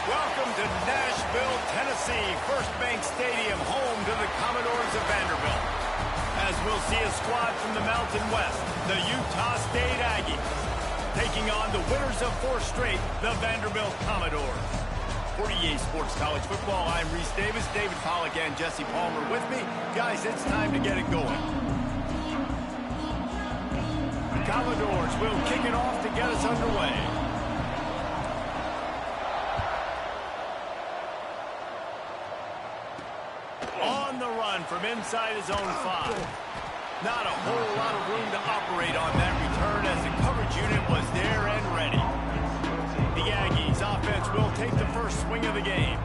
Welcome to Nashville, Tennessee, First Bank Stadium, home to the Commodores of Vanderbilt. As we'll see a squad from the Mountain West, the Utah State Aggies, taking on the winners of 4 straight, the Vanderbilt Commodores. For EA Sports College Football, I'm Reese Davis, David Pollack, and Jesse Palmer with me. Guys, it's time to get it going. The Commodores will kick it off to get us underway. On the run from inside his own 5. Not a whole lot of room to operate on that return as the coverage unit was there and ready. The Aggies offense will take the first swing of the game.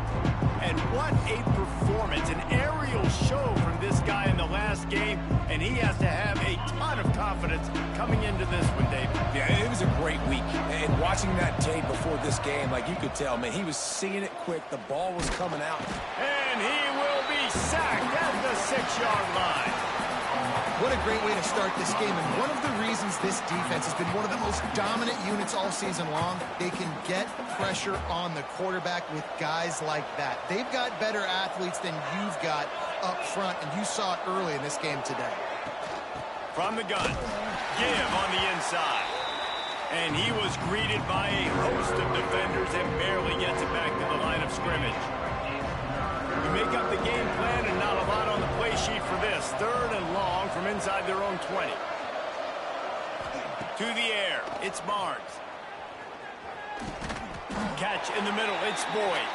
And what a performance, an aerial show from this guy in the last game, and he has to have a ton of confidence coming into this one, Dave. Yeah, it was a great week. And watching that tape before this game, like you could tell, man, he was seeing it quick. The ball was coming out. And he will be sacked at the 6-yard line. What a great way to start this game, and one of the reasons this defense has been one of the most dominant units all season long, they can get pressure on the quarterback with guys like that. They've got better athletes than you've got up front, and you saw it early in this game today. From the gun, give on the inside. And he was greeted by a host of defenders and barely gets it back to the line of scrimmage. You make up the game plan and not a lot on the play sheet for this. 3rd and long from inside their own 20. To the air, it's Barnes. Catch in the middle, it's Boyd.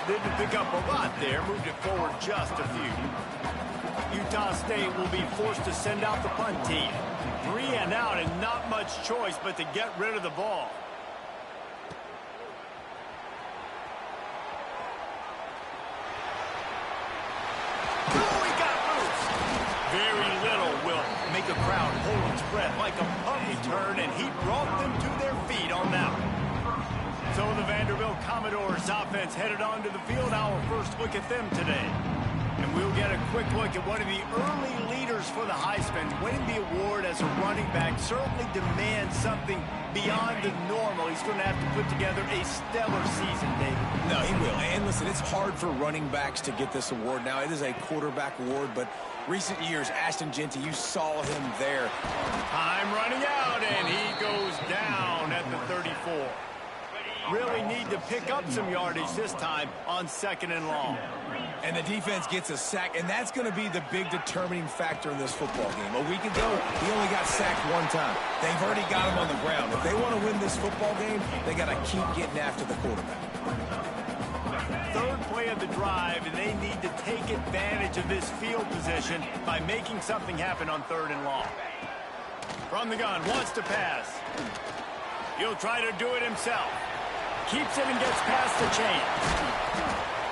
Didn't pick up a lot there, moved it forward just a few. Utah State will be forced to send out the punt team. 3 and out and not much choice but to get rid of the ball. Very little will make a crowd hold its breath like a punt return, and he brought them to their feet on that one. So the Vanderbilt Commodores offense headed onto the field. Our first look at them today. And we'll get a quick look at one of the early leaders for the Heisman. Winning the award as a running back certainly demands something beyond the normal. He's going to have to put together a stellar season, David. No, he will. And listen, it's hard for running backs to get this award. Now, it is a quarterback award, but recent years, Ashton Jeanty, you saw him there. Time running out, and he goes down at the 34. Really need to pick up some yardage this time on 2nd and long. And the defense gets a sack, and that's going to be the big determining factor in this football game. A week ago, he only got sacked 1 time. They've already got him on the ground. If they want to win this football game, they got to keep getting after the quarterback. 3rd play of the drive, and they need to take advantage of this field position by making something happen on 3rd and long. From the gun, wants to pass. He'll try to do it himself. Keeps it and gets past the chain.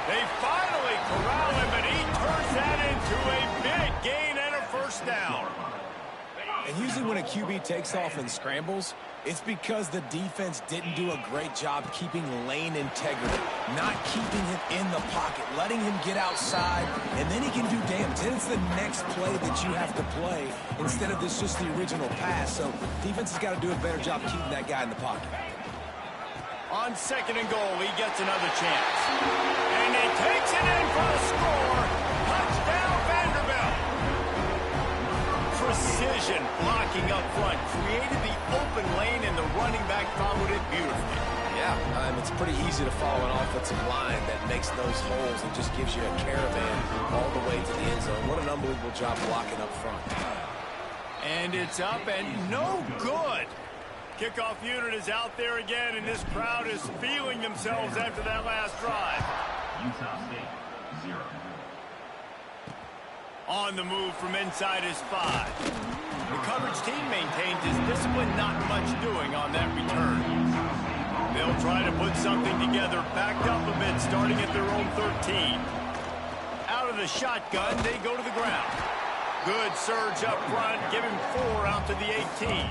They finally corral him, but he turns that into a big gain and a 1st down. And usually when a QB takes off and scrambles, it's because the defense didn't do a great job keeping lane integrity, not keeping him in the pocket, letting him get outside, and then he can do damage. Then it's the next play that you have to play instead of this just the original pass. So defense has got to do a better job keeping that guy in the pocket. On 2nd and goal, he gets another chance. And he takes it in for a score. Touchdown, Vanderbilt. precision blocking up front. Created the open lane, and the running back followed it beautifully. Yeah, it's pretty easy to follow an offensive line that makes those holes and just gives you a caravan all the way to the end zone. What an unbelievable job blocking up front. And it's up and no good. Kickoff unit is out there again, and this crowd is feeling themselves after that last drive. Utah State, 0. On the move from inside his 5. The coverage team maintains his discipline, not much doing on that return. They'll try to put something together, backed up a bit, starting at their own 13. Out of the shotgun, they go to the ground. Good surge up front, give him 4 out to the 18.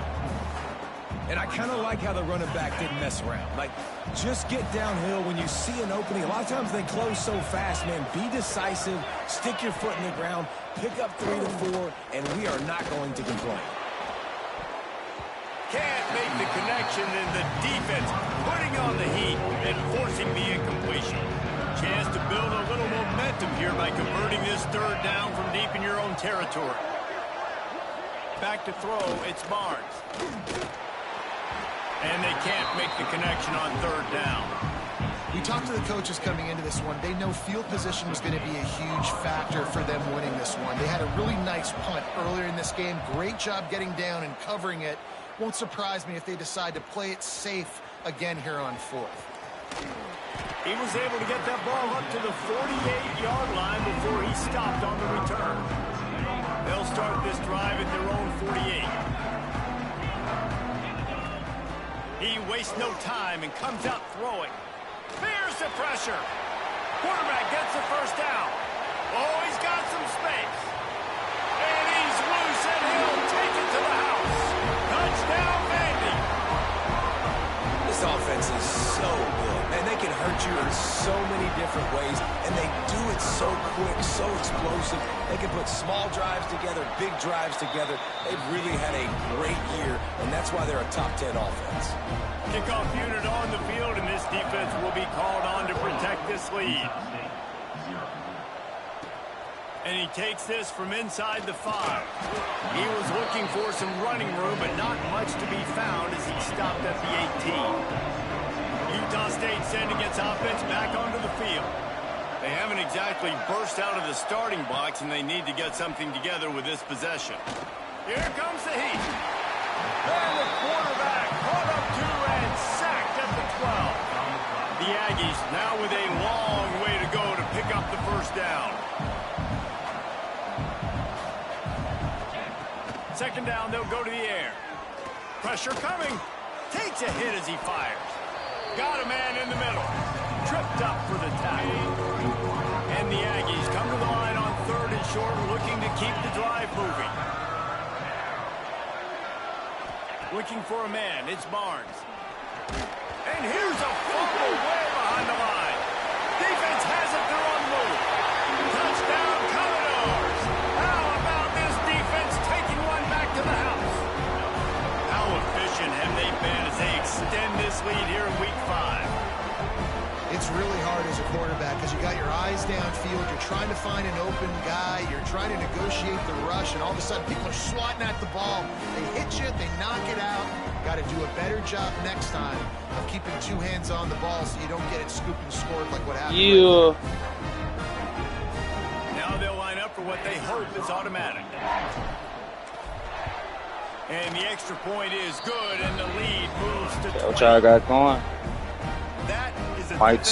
And I kind of like how the running back didn't mess around. Like, just get downhill when you see an opening. A lot of times they close so fast, man. Be decisive, stick your foot in the ground, pick up 3 to 4, and we are not going to complain. Can't make the connection, and the defense putting on the heat and forcing the incompletion. Chance to build a little momentum here by converting this 3rd down from deep in your own territory. Back to throw, it's Barnes. And they can't make the connection on 3rd down. We talked to the coaches coming into this one. They know field position was going to be a huge factor for them winning this one. They had a really nice punt earlier in this game. Great job getting down and covering it. Won't surprise me if they decide to play it safe again here on 4th. He was able to get that ball up to the 48-yard line before he stopped on the return. They'll start this drive at their own 48. He wastes no time and comes out throwing. Fears the pressure. Quarterback gets the 1st down. Oh, he's got some space. And he's loose, and he'll take it to the house. Touchdown, Vandy. This offense is so good. Man, they can hurt you in so many different ways, and they do it so quick, so explosive. They can put small drives together, big drives together. They've really had a great year, and that's why they're a top 10 offense. Kickoff unit on the field, and this defense will be called on to protect this lead. And he takes this from inside the 5. He was looking for some running room, but not much to be found as he stopped at the 18. Utah State sending its offense back onto the field. They haven't exactly burst out of the starting blocks, and they need to get something together with this possession. Here comes the heat. And the quarterback caught up to and sacked at the 12. The Aggies now with a long way to go to pick up the 1st down. 2nd down, they'll go to the air. Pressure coming. Takes a hit as he fires. Got a man in the middle. Tripped up for the tackle. And the Aggies come to the line on 3rd and short, looking to keep the drive moving. Looking for a man. It's Barnes. And here's a fumble way behind the line. Defense has it. They're on the move. Touchdown, Commodores. How about this defense taking one back to the house? How efficient have they been as they extend this lead here in Week 5? It's really hard as a quarterback because you got your eyes downfield. You're trying to find an open guy. You're trying to negotiate the rush, and all of a sudden people are swatting at the ball. They hit you. They knock it out. Got to do a better job next time of keeping 2 hands on the ball so you don't get it scooped and scored like what happened. Yeah. Now they'll line up for what they hope is automatic. And the extra point is good, and the lead moves to 20. What y'all got going? That is a Mic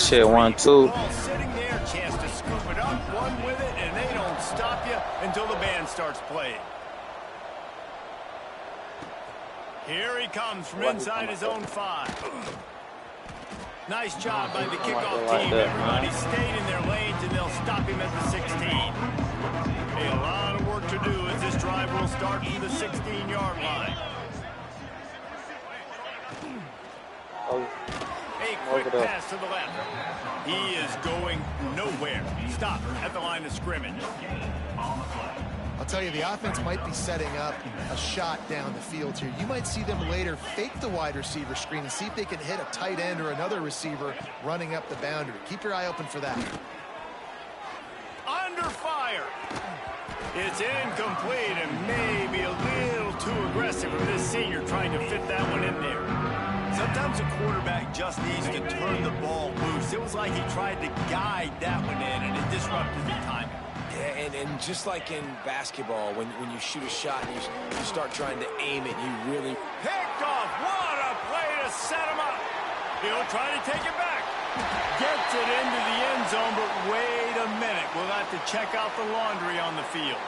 check, 1, 2. Ball sitting there, chance to scoop it up, run with it, and they don't stop you until the band starts playing. Here he comes from inside his own 5. Nice job by the kickoff team. Everybody stayed in their lanes, and they'll stop him at the 16. A lot of work to do as this drive will start from the 16-yard line. A quick pass to the left. He is going nowhere. Stop at the line of scrimmage. I'll tell you, the offense might be setting up a shot down the field here. You might see them later fake the wide receiver screen and see if they can hit a tight end or another receiver running up the boundary. Keep your eye open for that. Under fire. It's incomplete and maybe a little too aggressive for this senior trying to fit that one in there. Sometimes a quarterback just needs to turn the ball loose. It was like he tried to guide that one in, and it disrupted the timing. Yeah, and just like in basketball, when you shoot a shot and you start trying to aim it, you really... Picked off. What a play to set him up. He'll try to take it back. Gets it into the end zone, but wait a minute. We'll have to check out the laundry on the field.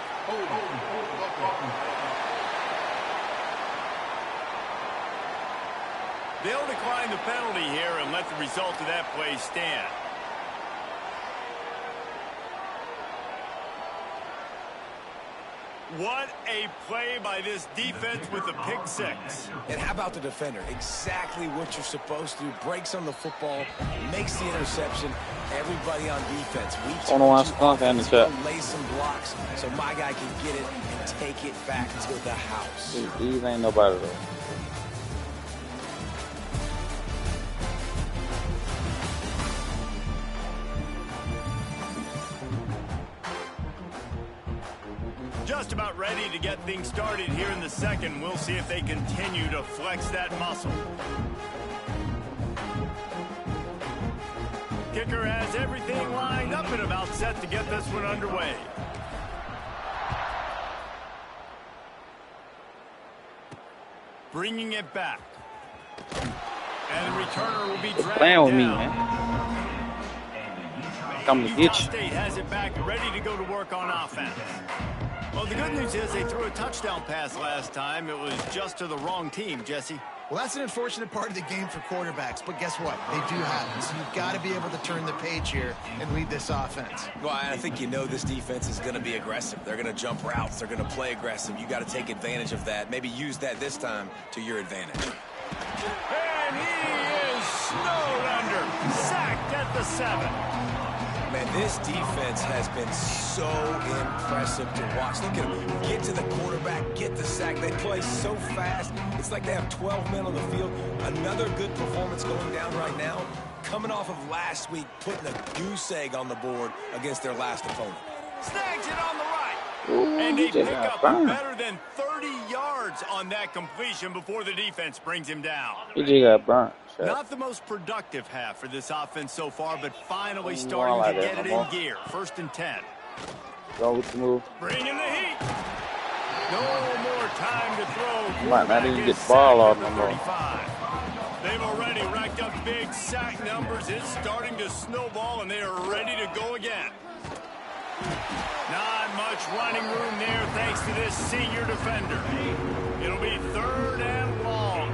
They'll decline the penalty here and let the result of that play stand. What a play by this defense with a pick six. And how about the defender? Exactly what you're supposed to do. Breaks on the football, makes the interception. Everybody on defense. We lay some blocks so my guy can get it and take it back to the house. These ain't nobody though. Just about ready to get things started here in the second. We'll see if they continue to flex that muscle. Kicker has everything lined up and about set to get this one underway. Bringing it back. And the returner will be dragged playing with down. me, man. Come to get you. State has it back, ready to go to work on offense. Well, the good news is they threw a touchdown pass last time. It was just to the wrong team, Jesse. Well, that's an unfortunate part of the game for quarterbacks, but guess what? They do happen, so you've got to be able to turn the page here and lead this offense. Well, I think you know this defense is going to be aggressive. They're going to jump routes. They're going to play aggressive. You got to take advantage of that. Maybe use that this time to your advantage. And he is snowed under. Sacked at the 7. Man, this defense has been so impressive to watch. Look at them get to the quarterback, get the sack. They play so fast. It's like they have 12 men on the field. Another good performance going down right now. Coming off of last week, putting a goose egg on the board against their last opponent. Snags it on the right. Ooh, And they pick up better than 30 yards on that completion before the defense brings him down. He just got burnt. Not the most productive half for this offense so far, but finally starting to get it in gear. 1st and 10. Go with the move. Bring in the heat. No more time to throw. Might not even get the ball off no more. They've already racked up big sack numbers. It's starting to snowball, and they are ready to go again. Not much running room there thanks to this senior defender. It'll be 3rd and long.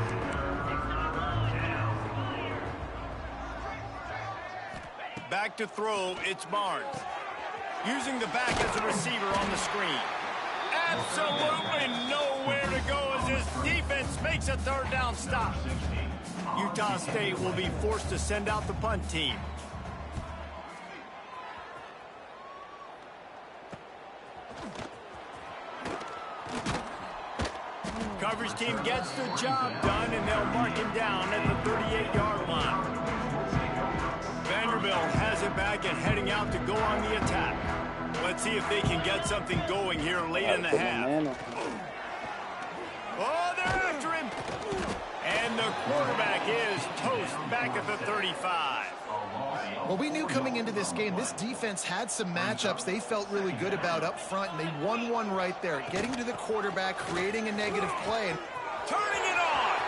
Back to throw, it's Barnes. Using the back as a receiver on the screen. Absolutely nowhere to go as this defense makes a 3rd down stop. Utah State will be forced to send out the punt team. Coverage team gets the job done, and they'll mark him down at the 38-yard line. Vanderbilt has it back and heading out to go on the attack. Let's see if they can get something going here late in the half. Oh, they're after him. And the quarterback is toast back at the 35. Well, we knew coming into this game, this defense had some matchups they felt really good about up front, and they won one right there. Getting to the quarterback, creating a negative play. Turning it on.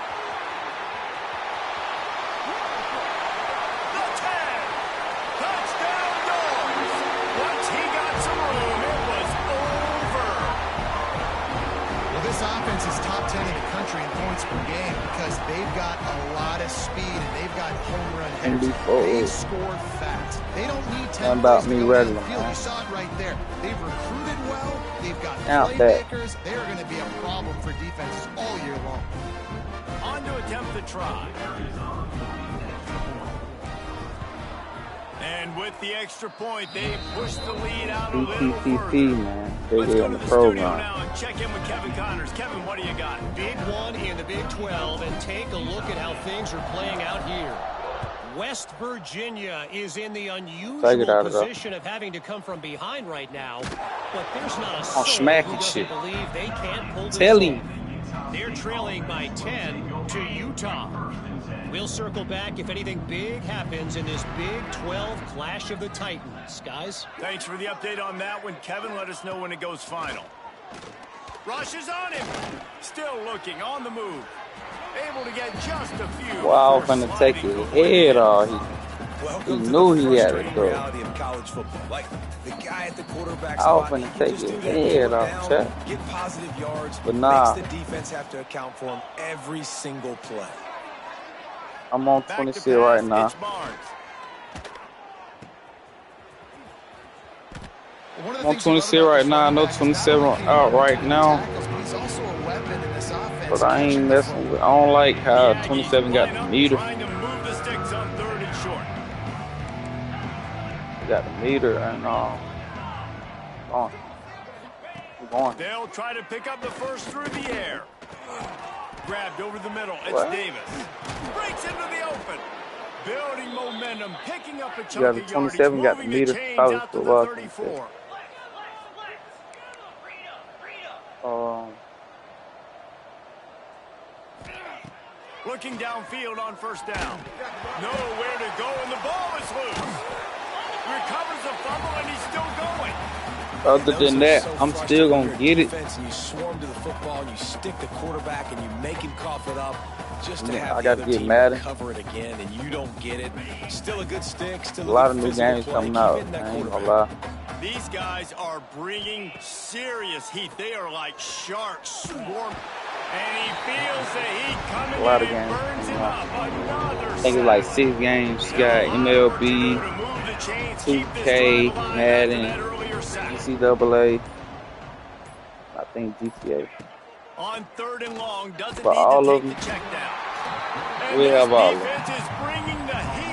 The 10. Touchdown Dogs. Once he got some room, it was over. Well, this offense is top 10 in the country in points per game because they've got a lot of speed and they've got home run hitters. They score fast. They don't need 10 plays to go down the field. You saw it right there. They've recruited well. They've got playmakers. They are going to be a problem for defenses all year long. On to attempt the try. And with the extra point, they push the lead out a little further. Man. Let's go to the studio now and check in with Kevin Connors. Kevin, what do you got? Big one in the Big 12, and take a look at how things are playing out here. West Virginia is in the Take it unusual out of there. position of having to come from behind right now, but there's not a I'm soul smacking who doesn't shit. believe they can't pull this Tell off. him. They're trailing by 10 to Utah. We'll circle back if anything big happens in this Big 12 clash of the Titans. Guys? Thanks for the update on that one, Kevin. Let us know when it goes final. Rushes on him. Still looking on the move. Able to get just a few. Wow, before finna sliding take his to avoid head the off. Welcome He to knew the he had it, frustrating though. reality of college football. Like, the guy at the quarterback I spot, was he finna can take just his do that, head pull it off, down, Chuck. get positive yards, But nah. makes the defense have to account for him every single play. I'm on Back 26 to pass, right now. it's Barnes. One of I'm the on things you love 26 about right this now. I running know back is not 27 only can he out run right between now. tackles, but he's also a weapon in this offense. But I catching ain't the messing with. I don't like The how Aggies 27 got line the up, meter. trying to move the sticks on 3rd and short. He got the meter and on. Keep going. They'll try to pick up the first through the air. Grabbed over the middle. It's What? Davis. Breaks into the open. Building momentum, picking up a Yeah, chunk the of 27 yardage, got the moving meter. the chains College out to the football. 34. Looking downfield on 1st down. Nowhere to go, and the ball is loose. Recovers the fumble, and he's still going. Other than that, I'm still gonna get it. Defense, and you swarm to the football, and you stick the quarterback, and you make him cough it up just to Yeah, have I the gotta other get team Madden. recover it again, and you don't get it. Still a good stick, still A lot of good new physical games play. coming Keep out. hitting that I ain't gonna quarterback. lie. These guys are bringing serious heat. They are like sharks swarm. And he feels the heat coming A lot in of and games burns him coming out. up. Another I think it's like 6 games. You got MLB, 2K, Madden, NCAA, I think GTA. On 3rd and long, doesn't But need all to of take them, the check down. And we this have all of them. defense is bringing the heat.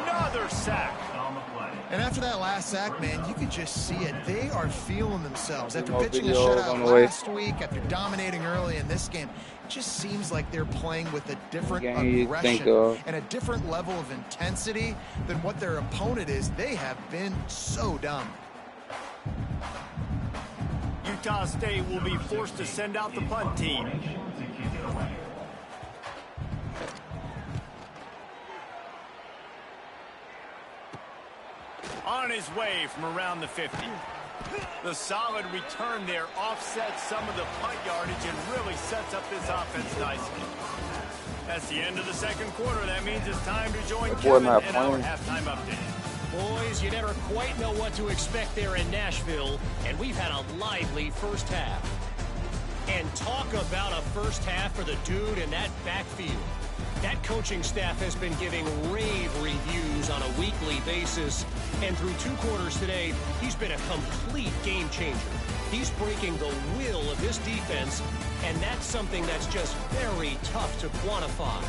Another sack. On the play. And after that last sack, man, you could just see it. They are feeling themselves. After More pitching a videos shutout on the way. last week, after dominating early in this game, it just seems like they're playing with a different Game you think aggression of. and a different level of intensity than what their opponent is. They have been so dominant. Utah State will be forced to send out the punt team. To kick it away. On his way from around the 50. The solid return there offsets some of the punt yardage and really sets up this offense nicely. That's the end of the 2nd quarter. That means it's time to join That boy Kevin not in our playing. halftime update. Boys, you never quite know what to expect there in Nashville, and we've had a lively first half. And talk about a first half for the dude in that backfield. That coaching staff has been giving rave reviews on a weekly basis, and through 2 quarters today, he's been a complete game changer. He's breaking the will of this defense, and that's something that's just very tough to quantify.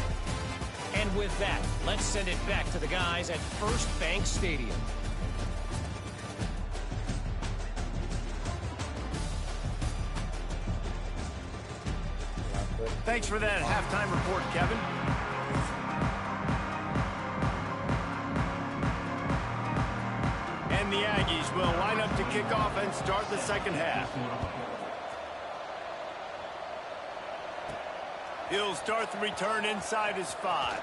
And with that, let's send it back to the guys at First Bank Stadium. Thanks for that halftime report, Kevin. And the Aggies will line up to kick off and start the 2nd half. He'll start the return inside his 5.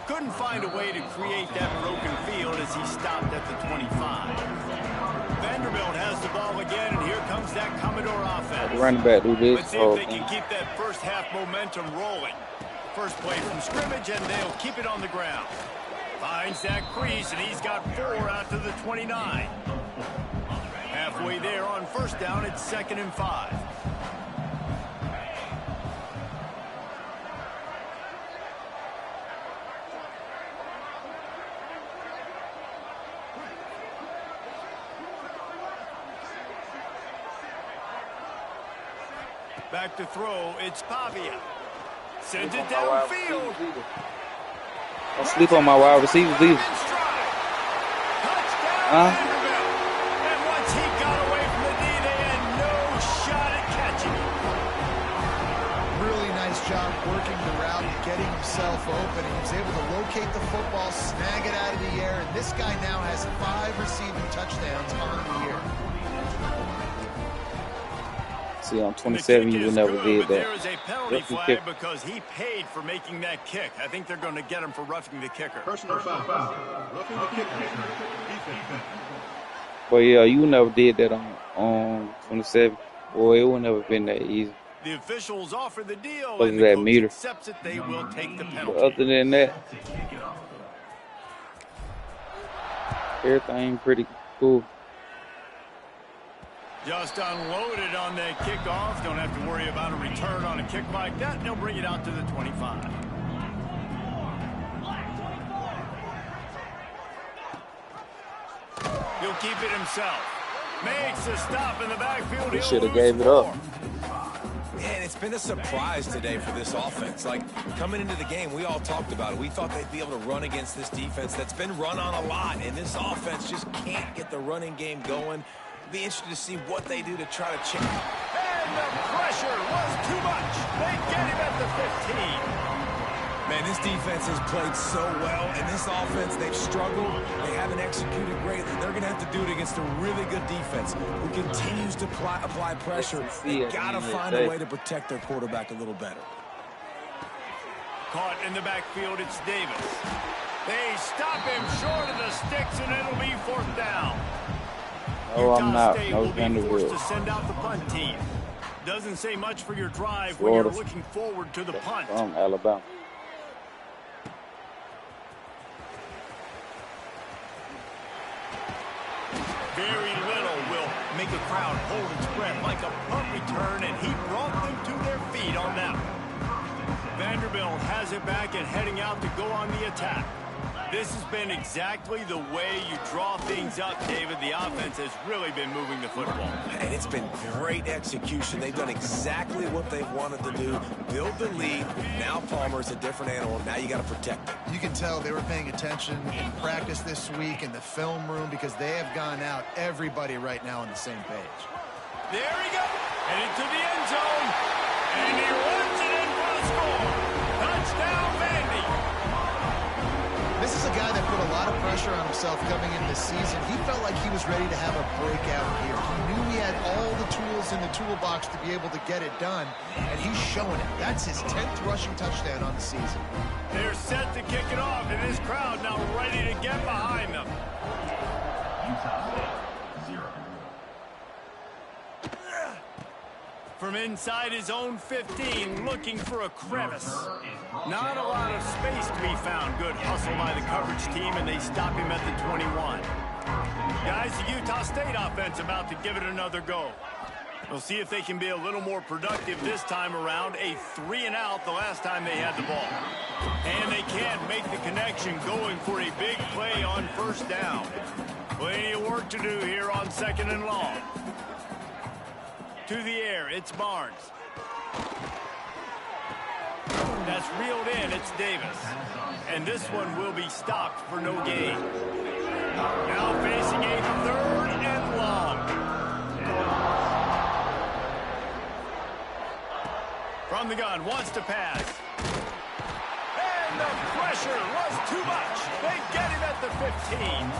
Couldn't find a way to create that broken field as he stopped at the 25. Vanderbilt has the ball again, and here comes that Commodore offense. The running back do this Let's see whole if they thing. can keep that first half momentum rolling. First play from scrimmage, and they'll keep it on the ground. Finds that crease, and he's got 4 out to the 29. Halfway there on 1st down, it's 2nd and 5. Back to throw, it's Pavia. Sends it downfield. Don't sleep on my wide receivers either. Touchdown, Vanderbilt. And once he got away from the D, they had no shot at catching him. Really nice job working the route. getting himself open, and he was able to locate the football, snag it out of the air, and this guy now has 5 receiving touchdowns on the year. See, on 27, you would never did that. There is a penalty flag because he paid for making that kick. I think they're going to get him for roughing the kicker. Personal foul. Roughing the kicker. Defense. But yeah, you never did that on 27. Boy, it would never been that easy. The officials offer the deal, Look and at the that coach meter. accepts it. They will take the But penalty. other than that, everything pretty cool. Just unloaded on that kickoff. Don't have to worry about a return on a kick like that. They'll bring it out to the 25. He'll keep it himself. Makes a stop in the backfield. He He'll should have lose gave it up. 4. Man, it's been a surprise today for this offense. Like, coming into the game, we all talked about it. We thought they'd be able to run against this defense that's been run on a lot, and this offense just can't get the running game going. Be interested to see what they do to try to change. And the pressure was too much. They get him at the 15. Man, this defense has played so well, and this offense, they've struggled. They haven't executed greatly. They're going to have to do it against a really good defense who continues to apply pressure. They've got to find a way to protect their quarterback a little better. Caught in the backfield, it's Davis. They stop him short of the sticks, and it'll be 4th down. No, I'm not. State No will be forced to Vanderbilt. send out the punt team. Doesn't say much for your drive Florida. when you're looking forward to the punt. From Alabama. Very little will make a crowd hold its breath like a punt return, and he brought them to their feet on that one. Vanderbilt has it back and heading out to go on the attack. This has been exactly the way you draw things up, David. The offense has really been moving the football. And it's been great execution. They've done exactly what they've wanted to do. Build the lead. Now Palmer's a different animal. Now you got to protect him. You can tell they were paying attention in practice this week in the film room because they have gone out, everybody right now on the same page. There he goes. Heading to the end zone. And he runs it in for the score. Touchdown, Vandy. This is a guy that put a lot of pressure on himself coming into this season. He felt like he was ready to have a breakout year. He knew he had all the tools in the toolbox to be able to get it done, and he's showing it. That's his 10th rushing touchdown on the season. They're set to kick it off, and this crowd now ready to get behind them. Utah State, 0. From inside his own 15, looking for a crevice. Not a lot of space to be found. Good hustle by the coverage team, and they stop him at the 21. Guys, the Utah State offense about to give it another go. We'll see if they can be a little more productive this time around. A 3-and-out the last time they had the ball. And they can't make the connection, going for a big play on 1st down. Plenty of work to do here on 2nd and long. To the air, it's Barnes. That's reeled in, it's Davis. And this one will be stopped for no gain. Now facing a 3rd and long. From the gun, wants to pass. And the pressure was too much. They get him at the 15.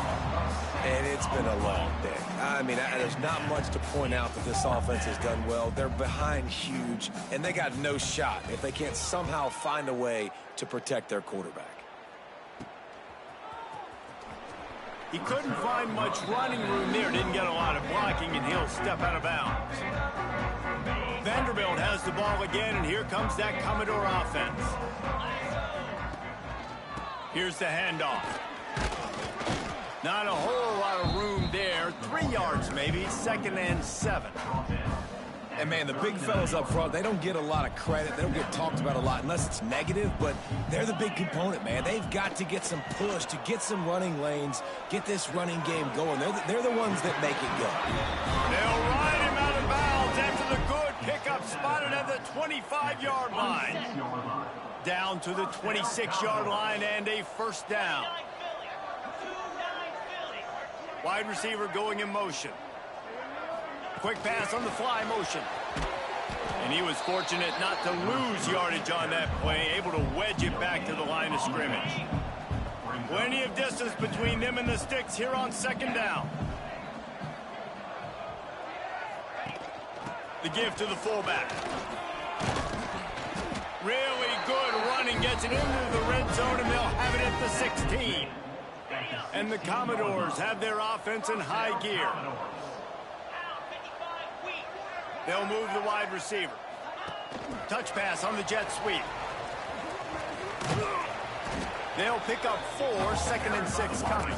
And it's been a long day. I mean, there's not much to point out that this offense has done well. They're behind huge, and they got no shot if they can't somehow find a way to protect their quarterback. He couldn't find much running room there. Didn't get a lot of blocking, and he'll step out of bounds. Vanderbilt has the ball again, and here comes that Commodore offense. Here's the handoff. Not a whole lot of room there. 3 yards maybe. 2nd and 7. And, man, the big fellas up front, they don't get a lot of credit. They don't get talked about a lot unless it's negative, but they're the big component, man. They've got to get some push, to get some running lanes, get this running game going. They're the ones that make it go. They'll ride him out of bounds after the good pickup, spotted at the 25-yard line. Down to the 26-yard line and a 1st down. Wide receiver going in motion. Quick pass on the fly motion. And he was fortunate not to lose yardage on that play, able to wedge it back to the line of scrimmage. Plenty of distance between them and the sticks here on second down. The give to the fullback. Really good running, gets it into the red zone, and they'll have it at the 16. And the Commodores have their offense in high gear. They'll move the wide receiver. Touch pass on the jet sweep. They'll pick up 4, 2nd and 6 coming.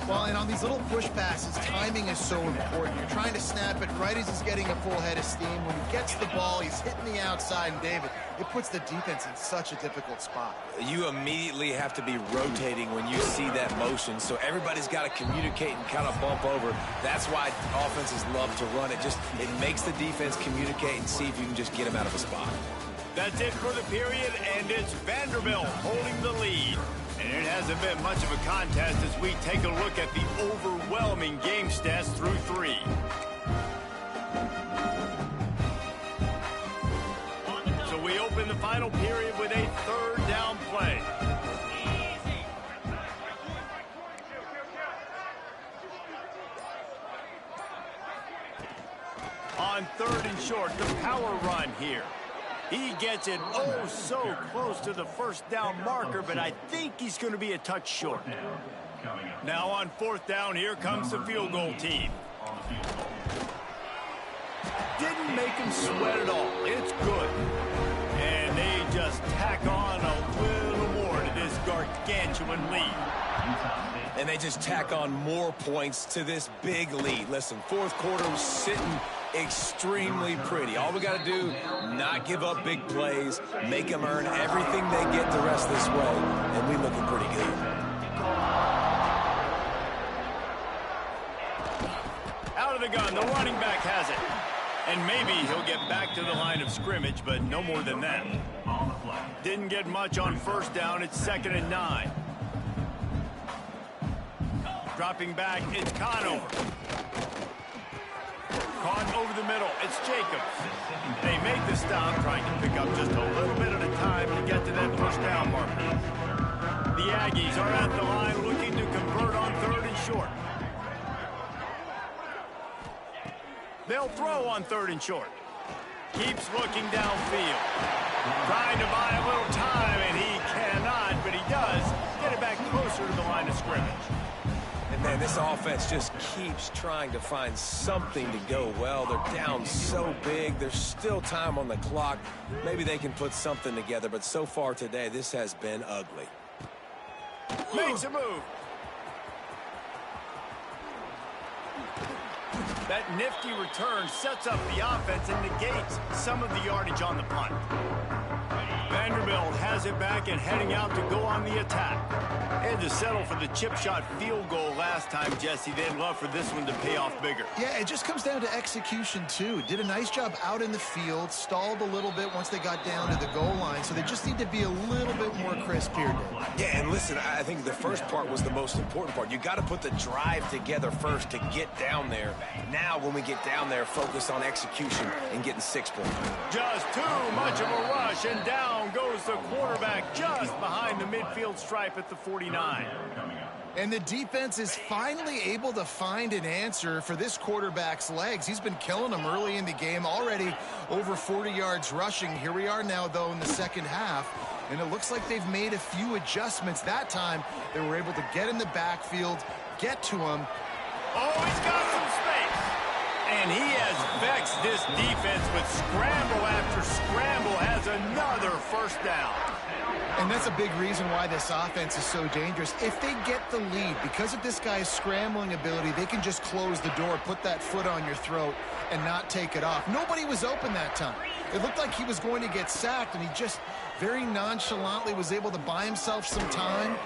Well, and on these little push passes, timing is so important. You're trying to snap it right as he's getting a full head of steam. When he gets the ball, he's hitting the outside, and David, it puts the defense in such a difficult spot. You immediately have to be rotating when you see that motion, so everybody's got to communicate and kind of bump over. That's why offenses love to run it. It makes the defense communicate and see if you can just get them out of a spot. That's it for the period, and it's Vanderbilt holding the lead. And it hasn't been much of a contest as we take a look at the overwhelming game stats through 3. So we open the final period with a 3rd down play. On 3rd and short, the power run here. He gets it oh so close to the first down marker, but I think he's going to be a touch short. Now on 4th down, here comes the field goal team. Didn't make him sweat at all. It's good. And they just tack on a little more to this gargantuan lead. And they just tack on more points to this big lead. Listen, 4th quarter was sitting extremely pretty. All we got to do, not give up big plays, make them earn everything they get the rest of this way, and we looking pretty good. Out of the gun, the running back has it. And maybe he'll get back to the line of scrimmage, but no more than that. Didn't get much on 1st down. It's 2nd and 9. Dropping back, it's Conover. Caught over the middle, it's Jacobs. They make the stop, trying to pick up just a little bit at a time to get to that 1st down marker. The Aggies are at the line looking to convert on 3rd and short. They'll throw on 3rd and short. Keeps looking downfield. Trying to buy a little time, and he cannot, but he does get it back closer to the line of scrimmage. And man, this offense just keeps trying to find something to go well. They're down so big. There's still time on the clock. Maybe they can put something together, but so far today, this has been ugly. Makes a move. That nifty return sets up the offense and negates some of the yardage on the punt. Vanderbilt has it back and heading out to go on the attack. Had to settle for the chip shot field goal last time, Jesse. They'd love for this one to pay off bigger. Yeah, it just comes down to execution, too. Did a nice job out in the field, stalled a little bit once they got down to the goal line, so they just need to be a little bit more crisp here, Dave. Yeah, and listen, I think the first part was the most important part. You got to put the drive together first to get down there. Now, when we get down there, focus on execution and getting 6 points. Just too much of a rush, and down goes the quarterback just behind the midfield stripe at the 49. And the defense is finally able to find an answer for this quarterback's legs. He's been killing them early in the game, already over 40 yards rushing. Here we are now, though, in the second half, and it looks like they've made a few adjustments. That time, they were able to get in the backfield, get to him. Oh, he's got some space. And he has vexed this defense with scramble after scramble, has another 1st down. And that's a big reason why this offense is so dangerous. If they get the lead, because of this guy's scrambling ability, they can just close the door, put that foot on your throat, and not take it off. Nobody was open that time. It looked like he was going to get sacked, and he just very nonchalantly was able to buy himself some time,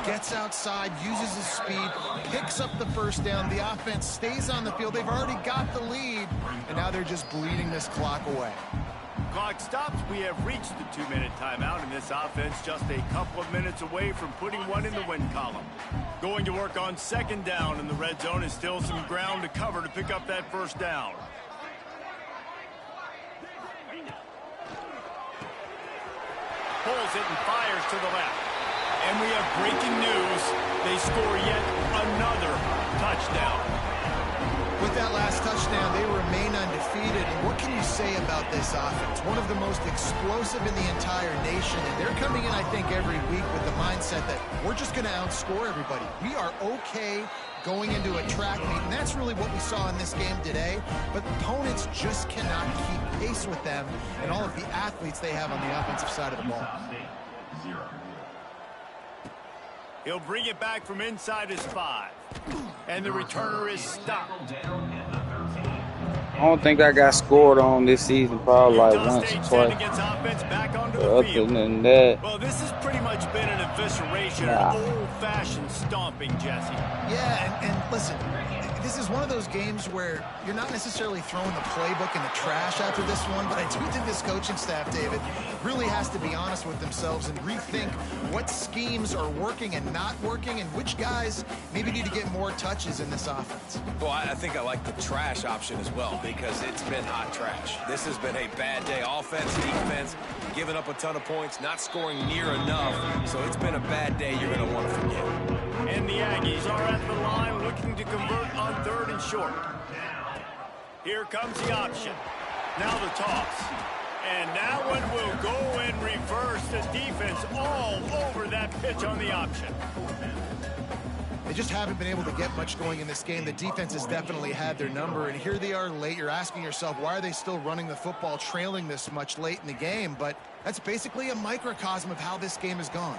gets outside, uses his speed, picks up the 1st down. The offense stays on the field. They've already got the lead, and now they're just bleeding this clock away. Clock stops. We have reached the 2-minute timeout, and this offense just a couple of minutes away from putting one in the win column. Going to work on 2nd down in the red zone, and still some ground to cover to pick up that 1st down. Pulls it and fires to the left. And we have breaking news. They score yet another touchdown. With that last touchdown, they remain undefeated. And what can you say about this offense? One of the most explosive in the entire nation. And they're coming in, I think, every week with the mindset that we're just going to outscore everybody. We are okay going into a track meet, and that's really what we saw in this game today. But opponents just cannot keep pace with them and all of the athletes they have on the offensive side of the ball. He'll bring it back from inside his 5. And the returner is stopped. I don't think I got scored on this season, probably like once or twice. But other than that, well, this has pretty much been an evisceration, an old-fashioned stomping, Jesse. Yeah, and listen, this is one of those games where you're not necessarily throwing the playbook in the trash after this one, but I do think this coaching staff, David, really has to be honest with themselves and rethink what schemes are working and not working and which guys maybe need to get more touches in this offense. Well, I think I like the trash option as well because it's been hot trash. This has been a bad day. Offense, defense, giving up a ton of points, not scoring near enough. So it's been a bad day you're going to want to forget. And the Aggies are at the line looking to convert on 3rd and short. Here comes the option. Now the toss. And that one will go in reverse. The defense all over that pitch on the option. They just haven't been able to get much going in this game. The defense has definitely had their number, and here they are late. You're asking yourself, why are they still running the football, trailing this much late in the game? But that's basically a microcosm of how this game has gone.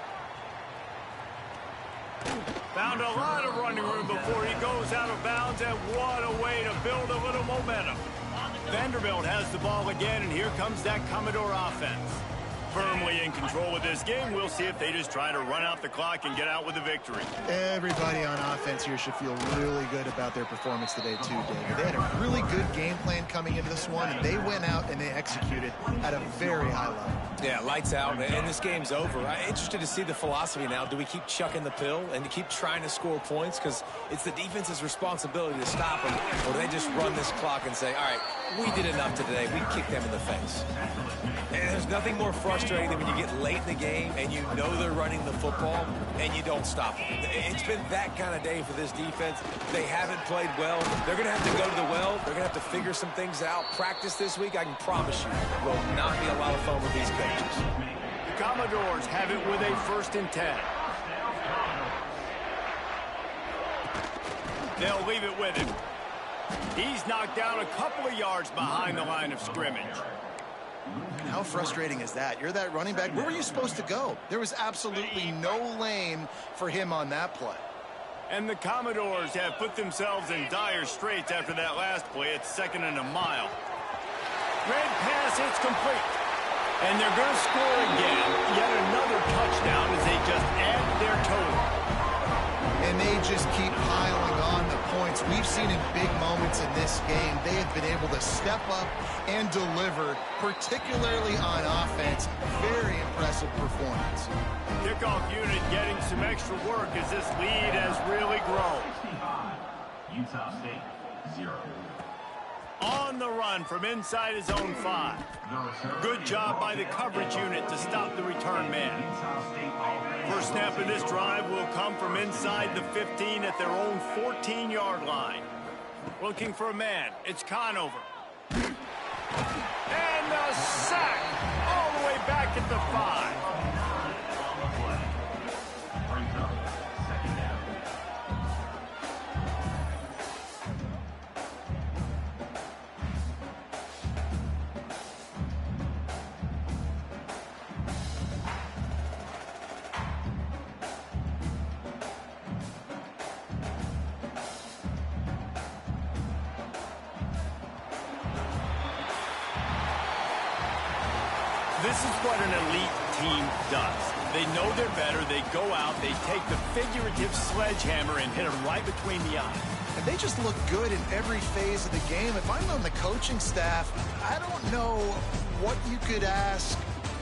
Found a lot of running room before he goes out of bounds, and what a way to build a little momentum. Vanderbilt has the ball again, and here comes that Commodore offense. Firmly in control of this game. We'll see if they just try to run out the clock and get out with a victory. Everybody on offense here should feel really good about their performance today too, David. They had a really good game plan coming into this one, and they went out and they executed at a very high level. Yeah, lights out, and this game's over. I'm interested to see the philosophy now. Do we keep chucking the pill and keep trying to score points? Because it's the defense's responsibility to stop them. Or do they just run this clock and say, all right, we did enough today. We kicked them in the face. And there's nothing more frustrating than when you get late in the game and you know they're running the football and you don't stop them. It's been that kind of day for this defense. They haven't played well. They're going to have to go to the well. They're going to have to figure some things out. Practice this week, I can promise you, will not be a lot of fun with these coaches. The Commodores have it with a 1st and 10. They'll leave it with him. He's knocked down a couple of yards behind the line of scrimmage. How frustrating is that? You're that running back. Where were you supposed to go? There was absolutely no lane for him on that play. And the Commodores have put themselves in dire straits after that last play. It's 2nd and a mile. Red pass, it's complete. And they're going to score again. Yet another touchdown as they just add their total. And they just keep piling on the points. We've seen in big moments in this game, they have been able to step up and deliver, particularly on offense. Very impressive performance. Kickoff unit getting some extra work as this lead has really grown. Utah State, 0. On the run from inside his own 5. Good job by the coverage unit to stop the return man. First snap of this drive will come from inside the 15 at their own 14-yard line. Looking for a man. It's Conover. And a sack all the way back at the 5. This is what an elite team does. They know they're better. They go out. They take the figurative sledgehammer and hit them right between the eyes. And they just look good in every phase of the game. If I'm on the coaching staff, I don't know what you could ask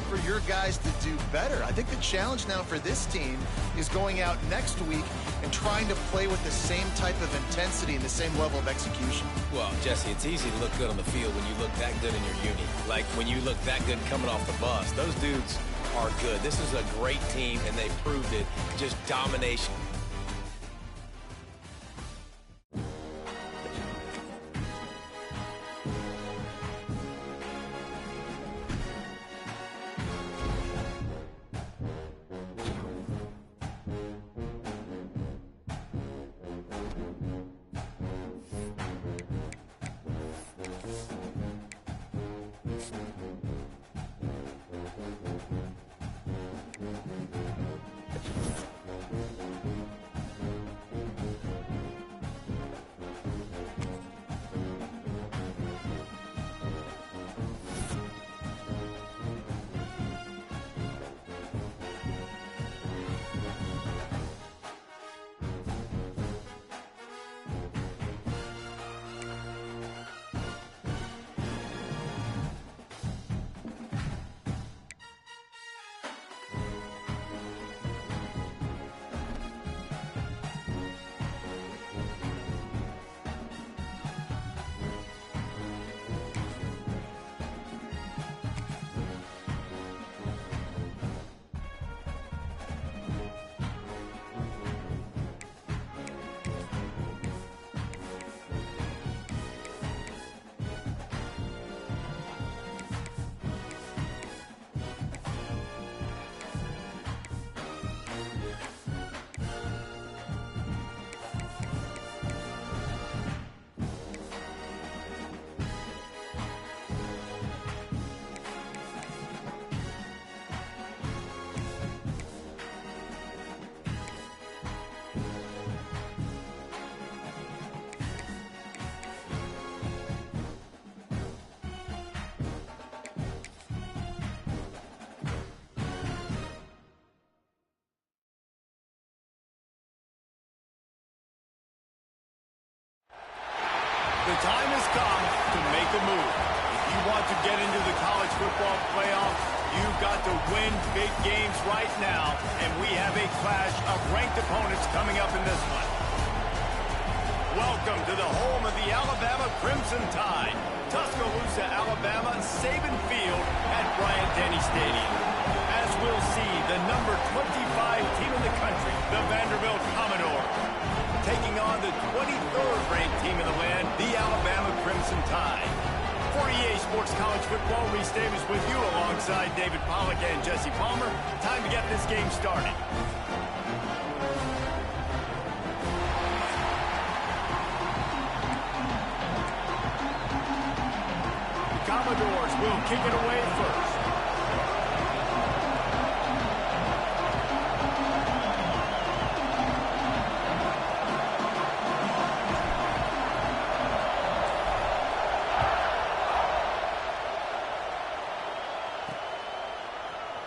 for your guys to do better. I think the challenge now for this team is going out next week and trying to play with the same type of intensity and the same level of execution. Well, Jesse, it's easy to look good on the field when you look that good in your uni. Like when you look that good coming off the bus. Those dudes are good. This is a great team, and they proved it. Just domination. The time has come to make a move. If you want to get into the college football playoff, you've got to win big games right now, and we have a clash of ranked opponents coming up in this one. Welcome to the home of the Alabama Crimson Tide, Tuscaloosa, Alabama, Saban Field at Bryant-Denny Stadium. As we'll see, the number 25 team in the country, the Vanderbilt Commodores, taking on the 23rd ranked team in the land, the Alabama Crimson Tide. For EA Sports College Football, Reese Davis with you alongside David Pollack and Jesse Palmer. Time to get this game started. The Commodores will kick it away first.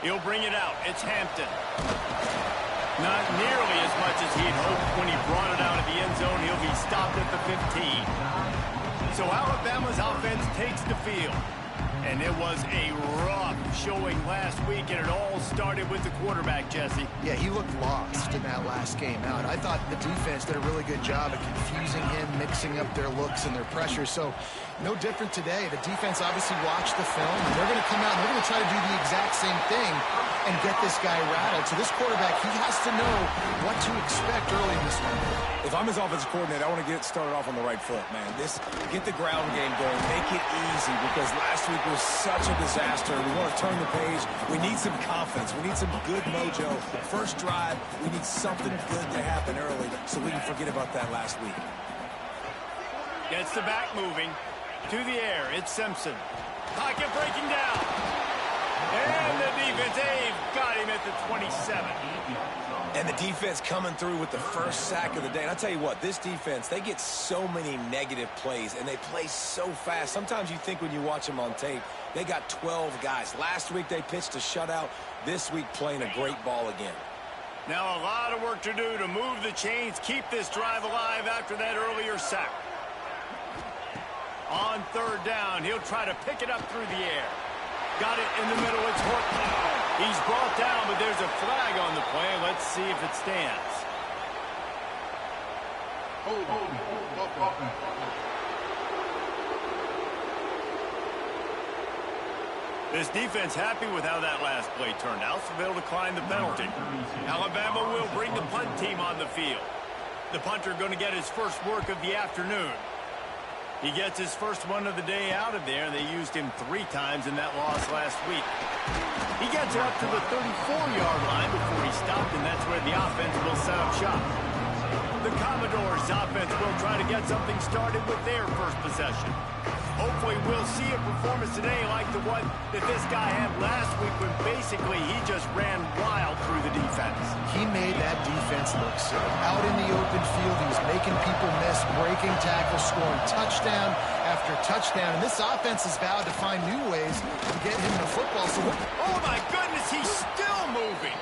He'll bring it out. It's Hampton. Not nearly as much as he'd hoped when he brought it out of the end zone. He'll be stopped at the 15. So Alabama's offense takes the field. And it was a rough showing last week, and it all started with the quarterback, Jesse. Yeah, he looked lost in that last game out. I thought the defense did a really good job of confusing him, mixing up their looks and their pressure. So no different today. The defense obviously watched the film, and they're going to come out and they're going to try to do the exact same thing and get this guy rattled. So this quarterback, he has to know what to expect early in this one. If I'm his offensive coordinator, I want to get started off on the right foot, man. Get the ground game going. Make it easy, because last week was such a disaster. We want to turn the page. We need some confidence. We need some good mojo. First drive, we need something good to happen early so we can forget about that last week. Gets the back moving. To the air, it's Simpson. Pocket breaking down. And the defense, they've got him at the 27. And the defense coming through with the first sack of the day. And I'll tell you what, this defense, they get so many negative plays, and they play so fast. Sometimes you think when you watch them on tape, they got 12 guys. Last week they pitched a shutout. This week playing a great ball again. Now a lot of work to do to move the chains, keep this drive alive after that earlier sack. On third down, he'll try to pick it up through the air. Got it in the middle, it's Horton. He's brought down, but there's a flag on the play. Let's see if it stands. This defense happy with how that last play turned out, so they'll decline the penalty. Alabama will bring the punt team on the field. The punter going to get his first work of the afternoon. He gets his first one of the day out of there. They used him 3 times in that loss last week. He gets it up to the 34-yard line before he stopped, and that's where the offense will set up shop. The Commodores' offense will try to get something started with their first possession. Hopefully we'll see a performance today like the one that this guy had last week when basically he just ran wild through the defense. He made that defense look silly. Out in the open field, he was making people miss, breaking tackles, scoring touchdown after touchdown. And this offense has vowed to find new ways to get him the football. So, oh my goodness, he's still moving.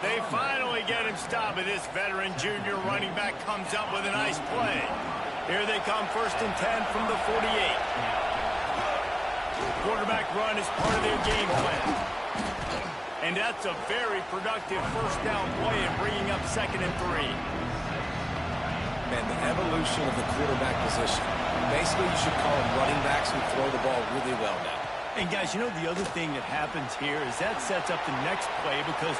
They finally get him stopped, and this veteran junior running back comes up with a nice play. Here they come, 1st and 10 from the 48. Quarterback run is part of their game plan. And that's a very productive first down play and bringing up 2nd and 3. Man, the evolution of the quarterback position. Basically, you should call them running backs who throw the ball really well now. And guys, you know the other thing that happens here is that sets up the next play because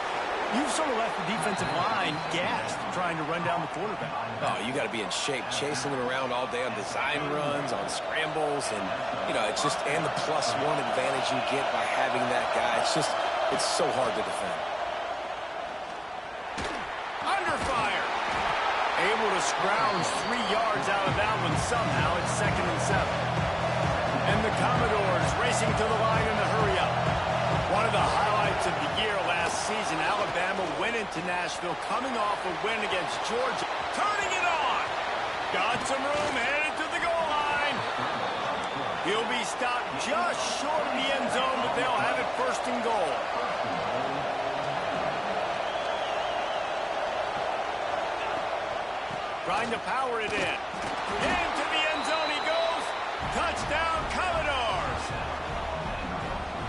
you've sort of left the defensive line gassed trying to run down the quarterback. Oh, you got to be in shape, chasing him around all day on design runs, on scrambles, and, you know, it's just, and the +1 advantage you get by having that guy. It's just, it's so hard to defend. Under fire. Able to scrounge 3 yards out of that one somehow. It's 2nd and 7. And the Commodores racing to the line in the hurry-up. One of the highlights of the year last season, Alabama went into Nashville coming off a win against Georgia. Turning it on. Got some room, headed to the goal line. He'll be stopped just short of the end zone, but they'll have it 1st and goal. Trying to power it in. Into the end zone he goes. Touchdown, Commodores.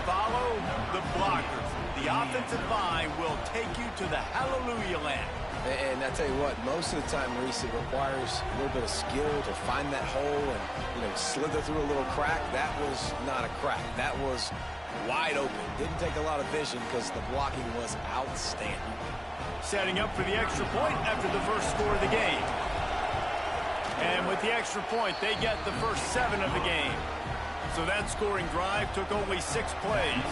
Follow the blockers. The offensive line will take you to the hallelujah land. And I tell you what, most of the time, Reese, it requires a little bit of skill to find that hole and, you know, slither through a little crack. That was not a crack. That was wide open. Didn't take a lot of vision because the blocking was outstanding. Setting up for the extra point after the first score of the game. And with the extra point, they get the first 7 of the game. So that scoring drive took only 6 plays.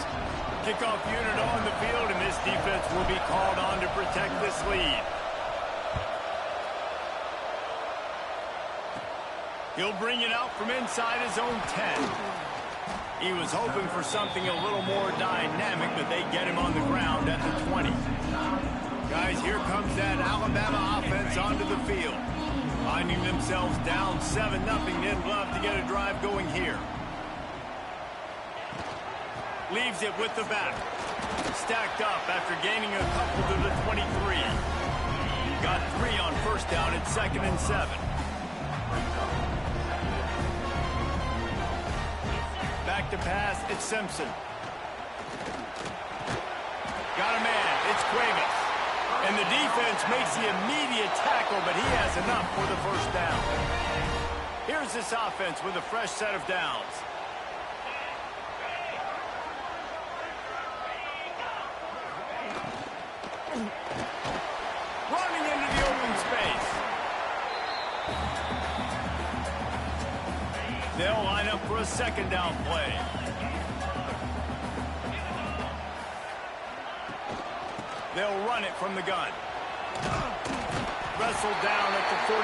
Kickoff unit on the field, and this defense will be called on to protect this lead. He'll bring it out from inside his own 10. He was hoping for something a little more dynamic, but they get him on the ground at the 20. Guys, here comes that Alabama offense onto the field. Finding themselves down 7-0, they'd love to get a drive going here. Leaves it with the back. Stacked up after gaining a couple to the 23. Got 3 on 1st down at 2nd and 7. Back to pass, it's Simpson. Got a man, it's Cuevas. And the defense makes the immediate tackle, but he has enough for the 1st down. Here's this offense with a fresh set of downs. Running into the open space. They'll line up for a 2nd down play. They'll run it from the gun. Wrestled down at the 43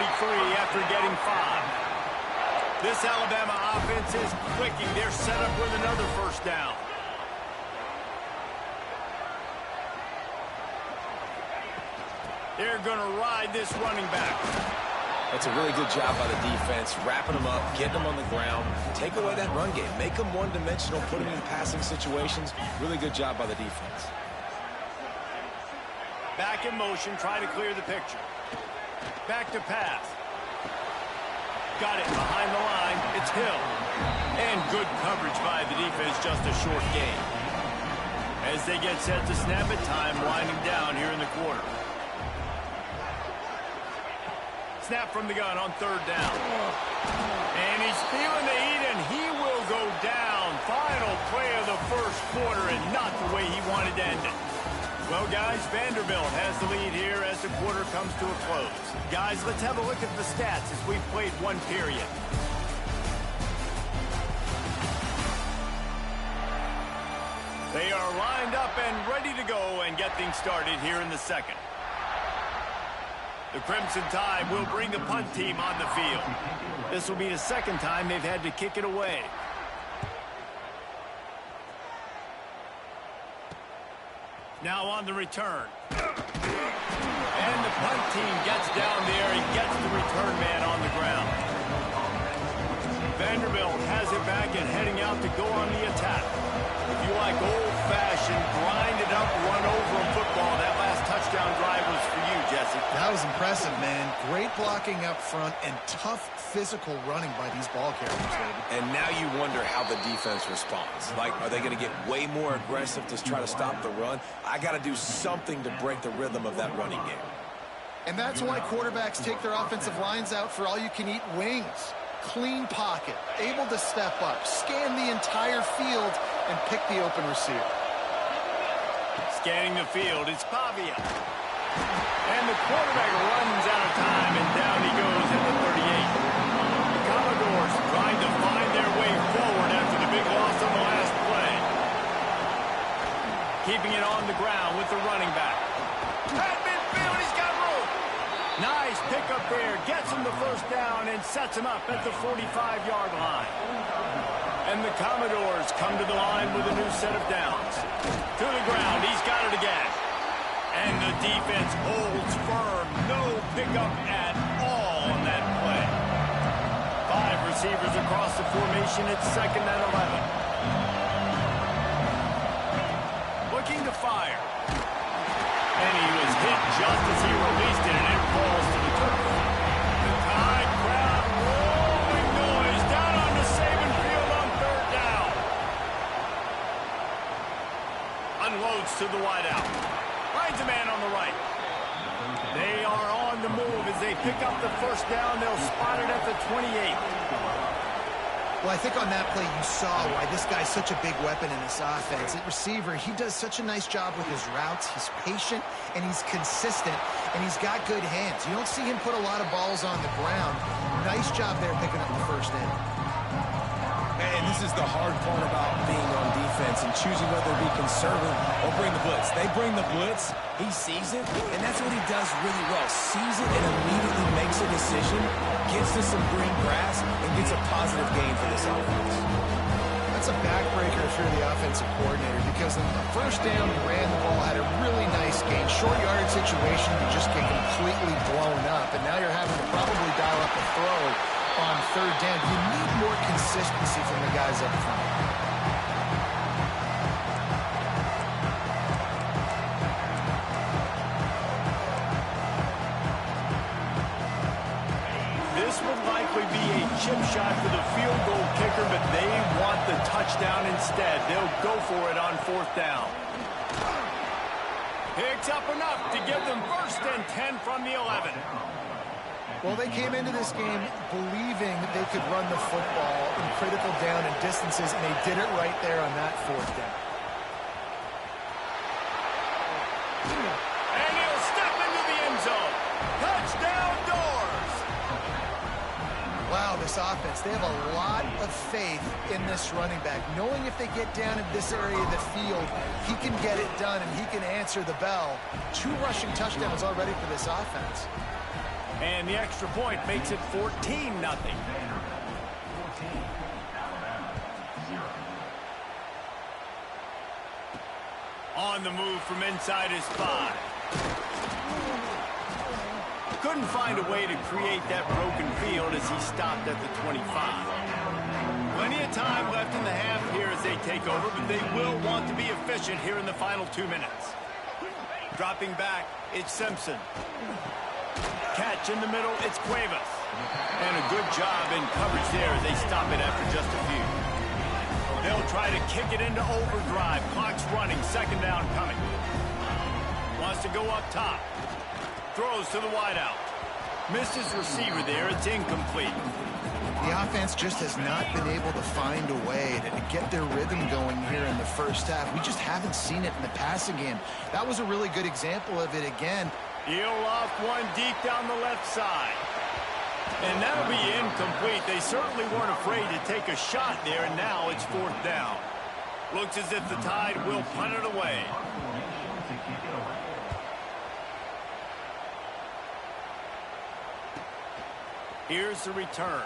after getting 5. This Alabama offense is clicking. They're set up with another 1st down. They're going to ride this running back. That's a really good job by the defense, wrapping them up, getting them on the ground, take away that run game, make them one-dimensional, put them in passing situations. Really good job by the defense. Back in motion, try to clear the picture. Back to pass. Got it behind the line. It's Hill. And good coverage by the defense, just a short gain. As they get set to snap it, time winding down here in the quarter. Snap from the gun on 3rd down. And he's feeling the heat, and he will go down down. Final play of the first quarter, and not the way he wanted to end it. Well, guys, Vanderbilt has the lead here as the quarter comes to a close. Guys, let's have a look at the stats as we've played one period. They are lined up and ready to go and get things started here in the second. The Crimson Tide will bring the punt team on the field. This will be the second time they've had to kick it away. Now on the return. And the punt team gets down there and gets the return man on the ground. Vanderbilt has it back and heading out to go on the attack. If you like old-fashioned, grind-it-up, run-over football, that last touchdown drive was for you, Jesse. That was impressive, man. Great blocking up front and tough physical running by these ball carriers, baby. And now you wonder how the defense responds. Like, are they going to get way more aggressive to try to stop the run? I got to do something to break the rhythm of that running game. And that's why quarterbacks take their offensive lines out for all-you-can-eat wings. Clean pocket, able to step up, scan the entire field, and pick the open receiver. Scanning the field, it's Pavia. And the quarterback runs out of time, and down he goes at the 38. The Commodores trying to find their way forward after the big loss on the last play. Keeping it on the ground with the running back. At midfield, he's got room. Nice pickup there, gets him the first down and sets him up at the 45-yard line. And the Commodores come to the line with a new set of downs. To the ground, he's got it again. And the defense holds firm. No pickup at all on that play. 5 receivers across the formation. It's 2nd and 11. Looking to fire. And he was hit just as he released it, and it falls to the turf. The Tide crowd rolling noise down on the Saban field on 3rd down. Unloads to the wideout. Finds a man on the right. They are on the move as they pick up the first down. They'll spot it at the 28. Well, I think on that play you saw why this guy's such a big weapon in this offense. At receiver, he does such a nice job with his routes. He's patient, and he's consistent, and he's got good hands. You don't see him put a lot of balls on the ground. Nice job there picking up the first down. And this is the hard part about being on defense and choosing whether to be conservative or bring the blitz. They bring the blitz, he sees it, and that's what he does really well. Sees it and immediately makes a decision, gets to some green grass, and gets a positive gain for this offense. That's a backbreaker if you're the offensive coordinator, because on the first down, he ran the ball, had a really nice gain. Short yardage situation, you just get completely blown up, and now you're having to probably dial up a throw on 3rd down. You need more consistency from the guys up front. This would likely be a chip shot for the field goal kicker, but they want the touchdown instead. They'll go for it on 4th down. Picks up enough to give them 1st and 10 from the 11. Well, they came into this game believing they could run the football in critical down and distances, and they did it right there on that 4th down. And he'll step into the end zone. Touchdown Doors! Wow, this offense, they have a lot of faith in this running back, knowing if they get down in this area of the field, he can get it done and he can answer the bell. 2 rushing touchdowns already for this offense. And the extra point makes it 14-0. On the move from inside his 5. Couldn't find a way to create that broken field as he stopped at the 25. Plenty of time left in the half here as they take over, but they will want to be efficient here in the final 2 minutes. Dropping back, it's Simpson. Catch in the middle, it's Cuevas. And a good job in coverage there as they stop it after just a few. They'll try to kick it into overdrive. Clock's running, 2nd down coming. Wants to go up top. Throws to the wideout. Misses receiver there, it's incomplete. The offense just has not been able to find a way to get their rhythm going here in the first half. We just haven't seen it in the passing game. That was a really good example of it again. He'll off one deep down the left side. And that'll be incomplete. They certainly weren't afraid to take a shot there, and now it's 4th down. Looks as if the Tide will punt it away. Here's the return.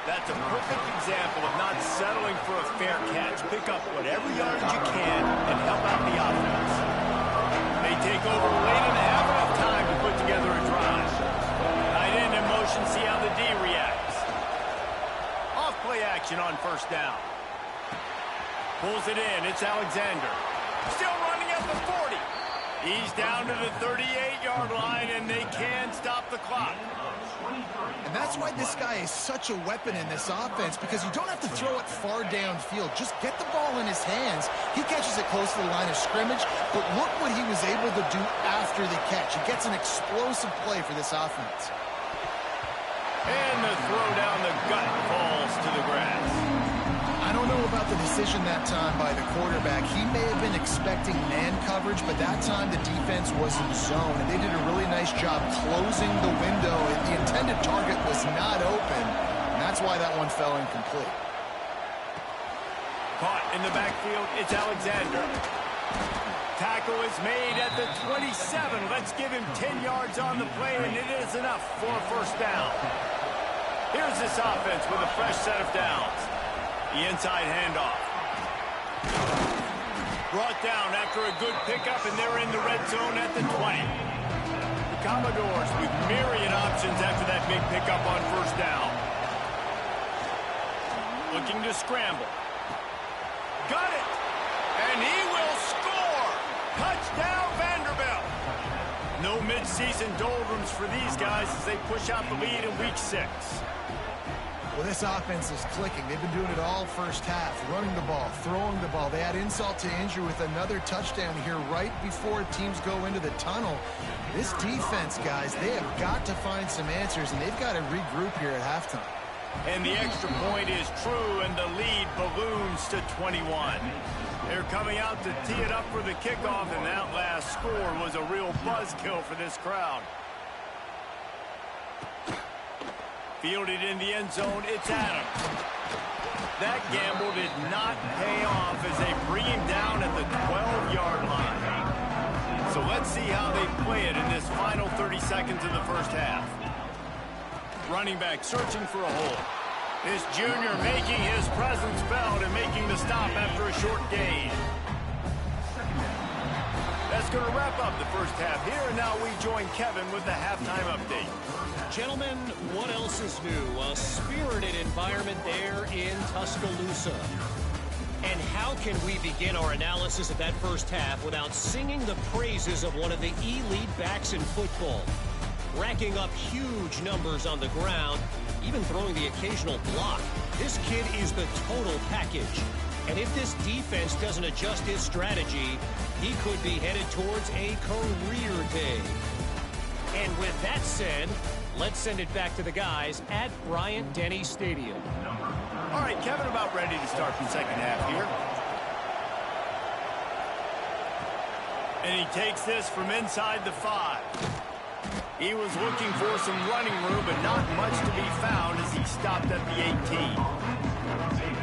That's a perfect example of not settling for a fair catch. Pick up whatever yardage you can and help out the offense. They take over late in the half, enough time to put together a drive. Tight end in motion, see how the D reacts. Off play action on 1st down. Pulls it in, it's Alexander. Still running at the 40. He's down to the 38-yard line, and they can stop the clock. And that's why this guy is such a weapon in this offense, because you don't have to throw it far downfield. Just get the ball in his hands. He catches it close to the line of scrimmage, but look what he was able to do after the catch. He gets an explosive play for this offense. And the throw down the gut falls to the grass. I don't know about the decision that time by the quarterback. He may have been expecting man coverage, but that time the defense was in zone, and they did a really nice job closing the window. The intended target was not open, and that's why that one fell incomplete. Caught in the backfield, it's Alexander. Tackle is made at the 27. Let's give him 10 yards on the play, and it is enough for a 1st down. Here's this offense with a fresh set of downs. The inside handoff. Brought down after a good pickup, and they're in the red zone at the 20. The Commodores with myriad options after that big pickup on 1st down. Looking to scramble. Got it! And he will score! Touchdown, Vanderbilt! No midseason doldrums for these guys as they push out the lead in Week 6. Well, this offense is clicking. They've been doing it all first half, running the ball, throwing the ball. They add insult to injury with another touchdown here right before teams go into the tunnel. This defense, guys, they have got to find some answers, and they've got to regroup here at halftime. And the extra point is true, and the lead balloons to 21. They're coming out to tee it up for the kickoff, and that last score was a real buzzkill for this crowd. Fielded in the end zone, it's Adams. That gamble did not pay off as they bring him down at the 12-yard line. So let's see how they play it in this final 30 seconds of the first half. Running back searching for a hole. This junior making his presence felt and making the stop after a short gain. That's going to wrap up the first half here, and now we join Kevin with the halftime update. Gentlemen, what else is new? A spirited environment there in Tuscaloosa. And how can we begin our analysis of that first half without singing the praises of one of the elite backs in football? Racking up huge numbers on the ground, even throwing the occasional block. This kid is the total package. And if this defense doesn't adjust his strategy, he could be headed towards a career day. And with that said, let's send it back to the guys at Bryant-Denny Stadium. All right, Kevin, about ready to start the second half here. And he takes this from inside the 5. He was looking for some running room, but not much to be found as he stopped at the 18.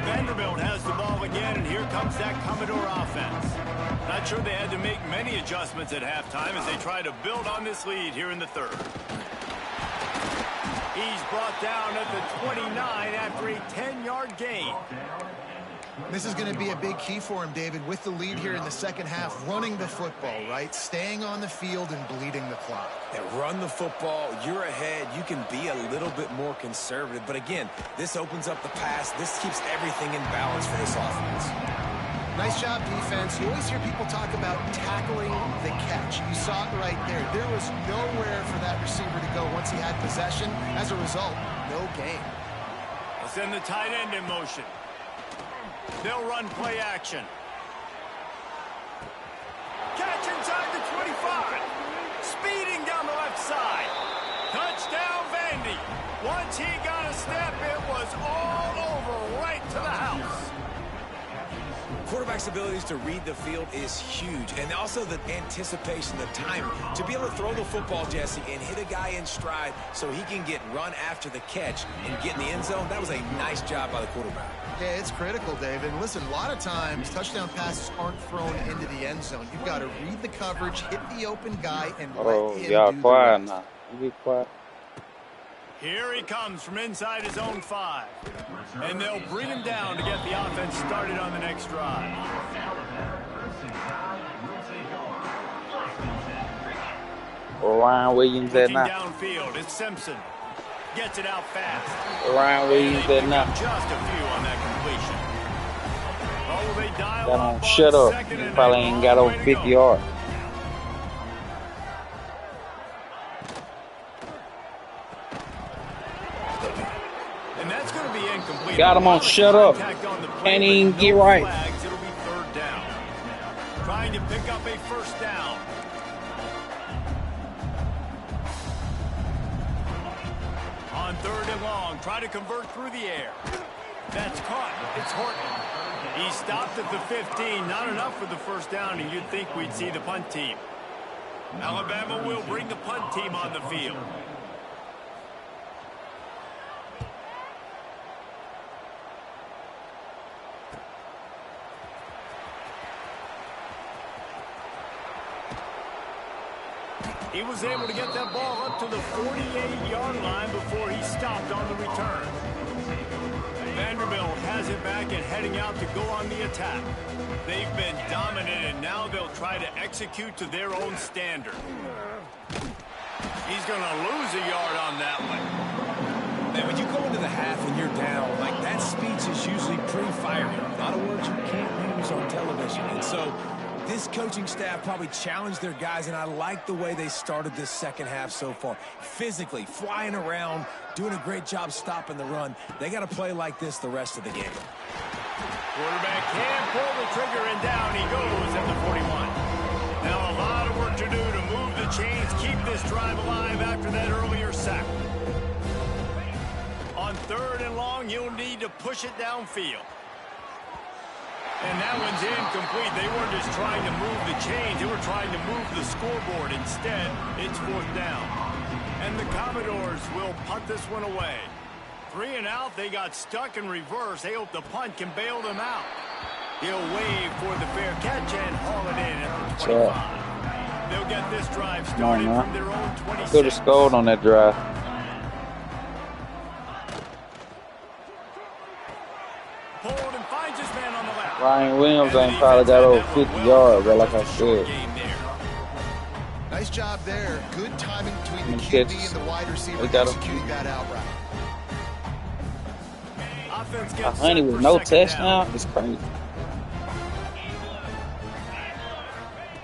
Vanderbilt has the ball again, and here comes that Commodore offense. Not sure they had to make many adjustments at halftime as they try to build on this lead here in the third. He's brought down at the 29 after a 10-yard gain. This is going to be a big key for him, David, with the lead here in the second half, running the football, right? Staying on the field and bleeding the clock. Yeah, run the football, you're ahead, you can be a little bit more conservative. But again, this opens up the pass. This keeps everything in balance for this offense. Nice job, defense. You always hear people talk about tackling the catch. You saw it right there. There was nowhere for that receiver to go once he had possession. As a result, no gain. They'll send the tight end in motion. They'll run play action. Catch inside the 25. Speeding down the left side. Touchdown, Vandy. Once he got a step, it was all over right to the house. Quarterback's abilities to read the field is huge, and also the anticipation, the timing. To be able to throw the football, Jesse, and hit a guy in stride so he can get run after the catch and get in the end zone, that was a nice job by the quarterback. Yeah, it's critical, David. And listen, a lot of times touchdown passes aren't thrown into the end zone. You've got to read the coverage, hit the open guy, and let him y'all do quiet the rest. now. You be quiet. Here he comes from inside his own 5. And they'll bring him down to get the offense started on the next drive. Ryan Williams at now. Downfield, it's Simpson. Gets it out fast. Ryan Williams at now. Just a few on that completion. Oh, they dial Got up on shut up. second He and probably a ain't long got over way to 50 go. yards. And that's going to be incomplete. Got him on shut up. Can't even get right. Flags, it'll be third down. Trying to pick up a first down. On third and long, try to convert through the air. That's caught. It's Horton. He stopped at the 15. Not enough for the first down, and you'd think we'd see the punt team. Alabama will bring the punt team on the field. He was able to get that ball up to the 48-yard line before he stopped on the return. Vanderbilt has it back and heading out to go on the attack. They've been dominant, and now they'll try to execute to their own standard. He's going to lose a yard on that one. Man, when you go into the half and you're down, like that speech is usually pretty fiery. A lot of words you can't use on television. And so this coaching staff probably challenged their guys, and I like the way they started this second half so far. Physically, flying around, doing a great job stopping the run. They got to play like this the rest of the game. Quarterback can pull the trigger, and down he goes at the 41. Now a lot of work to do to move the chains, keep this drive alive after that earlier sack. On third and long, you'll need to push it downfield. And that one's incomplete. They weren't just trying to move the chains. They were trying to move the scoreboard. Instead, it's fourth down. And the Commodores will punt this one away. 3 and out. They got stuck in reverse. They hope the punt can bail them out. He'll wave for the fair catch and haul it in at the 25. They'll get this drive started from their own 26. Could have scored on that drive. Pulled and finds his man on the left. Ryan Williams ain't probably got over 50 yards, but like I said. Nice job there. Good timing between the Catches. QB and the wide receiver They got him. executing that out route. Offense A gets honey set with for no second touchdown down. is crazy.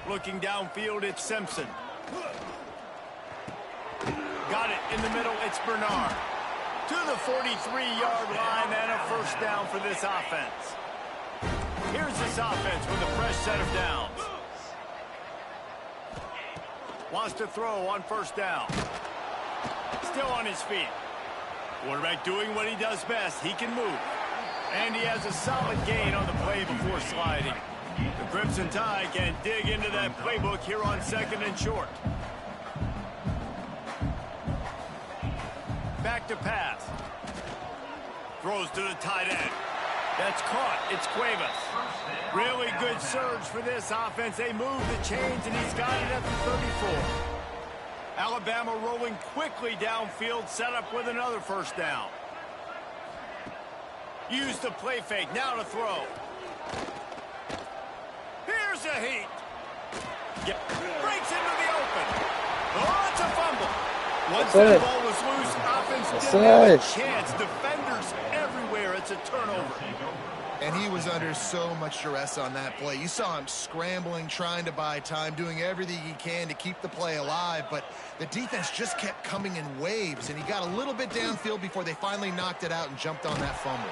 Looking downfield, it's Simpson. Got it in the middle, it's Bernard. To the 43-yard line and a first down for this offense. Here's this offense with a fresh set of downs. Wants to throw on first down. Still on his feet. Quarterback doing what he does best. He can move. And he has a solid gain on the play before sliding. The Crimson Tide can dig into that playbook here on second and short. Back to pass. Throws to the tight end. That's caught. It's Cuevas. Really good surge for this offense. They move the chains, and he's got it at the 34. Alabama rolling quickly downfield, set up with another first down. Use the play fake. Now to throw. Here's a heat. Breaks into the open. Oh, it's a fumble. Once that ball was loose, offense didn't have a chance. Defenders everywhere. It's a turnover. And he was under so much duress on that play. You saw him scrambling, trying to buy time, doing everything he can to keep the play alive, but the defense just kept coming in waves, and he got a little bit downfield before they finally knocked it out and jumped on that fumble.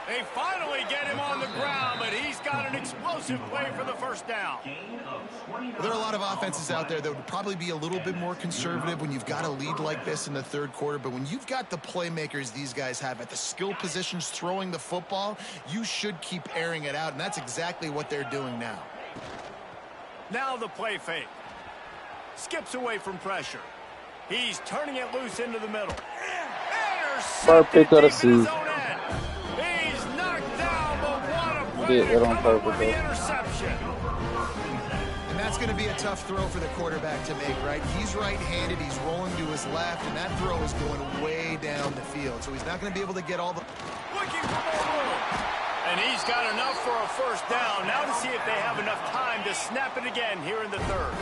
They finally get him on the ground, but he's got an explosive play for the first down. There are a lot of offenses out there that would probably be a little bit more conservative when you've got a lead like this in the third quarter, but when you've got the playmakers these guys have at the skill positions throwing the football, you should keep airing it out, and that's exactly what they're doing now. Now the play fake. Skips away from pressure. He's turning it loose into the middle. First pick of the season. He's knocked down, but what a play Did it on to cover purpose, for the though. interception. And that's going to be a tough throw for the quarterback to make, right? He's right-handed, he's rolling to his left, and that throw is going way down the field. So he's not going to be able to get all the... Looking for more room. And he's got enough for a first down. Now to see if they have enough time to snap it again here in the third.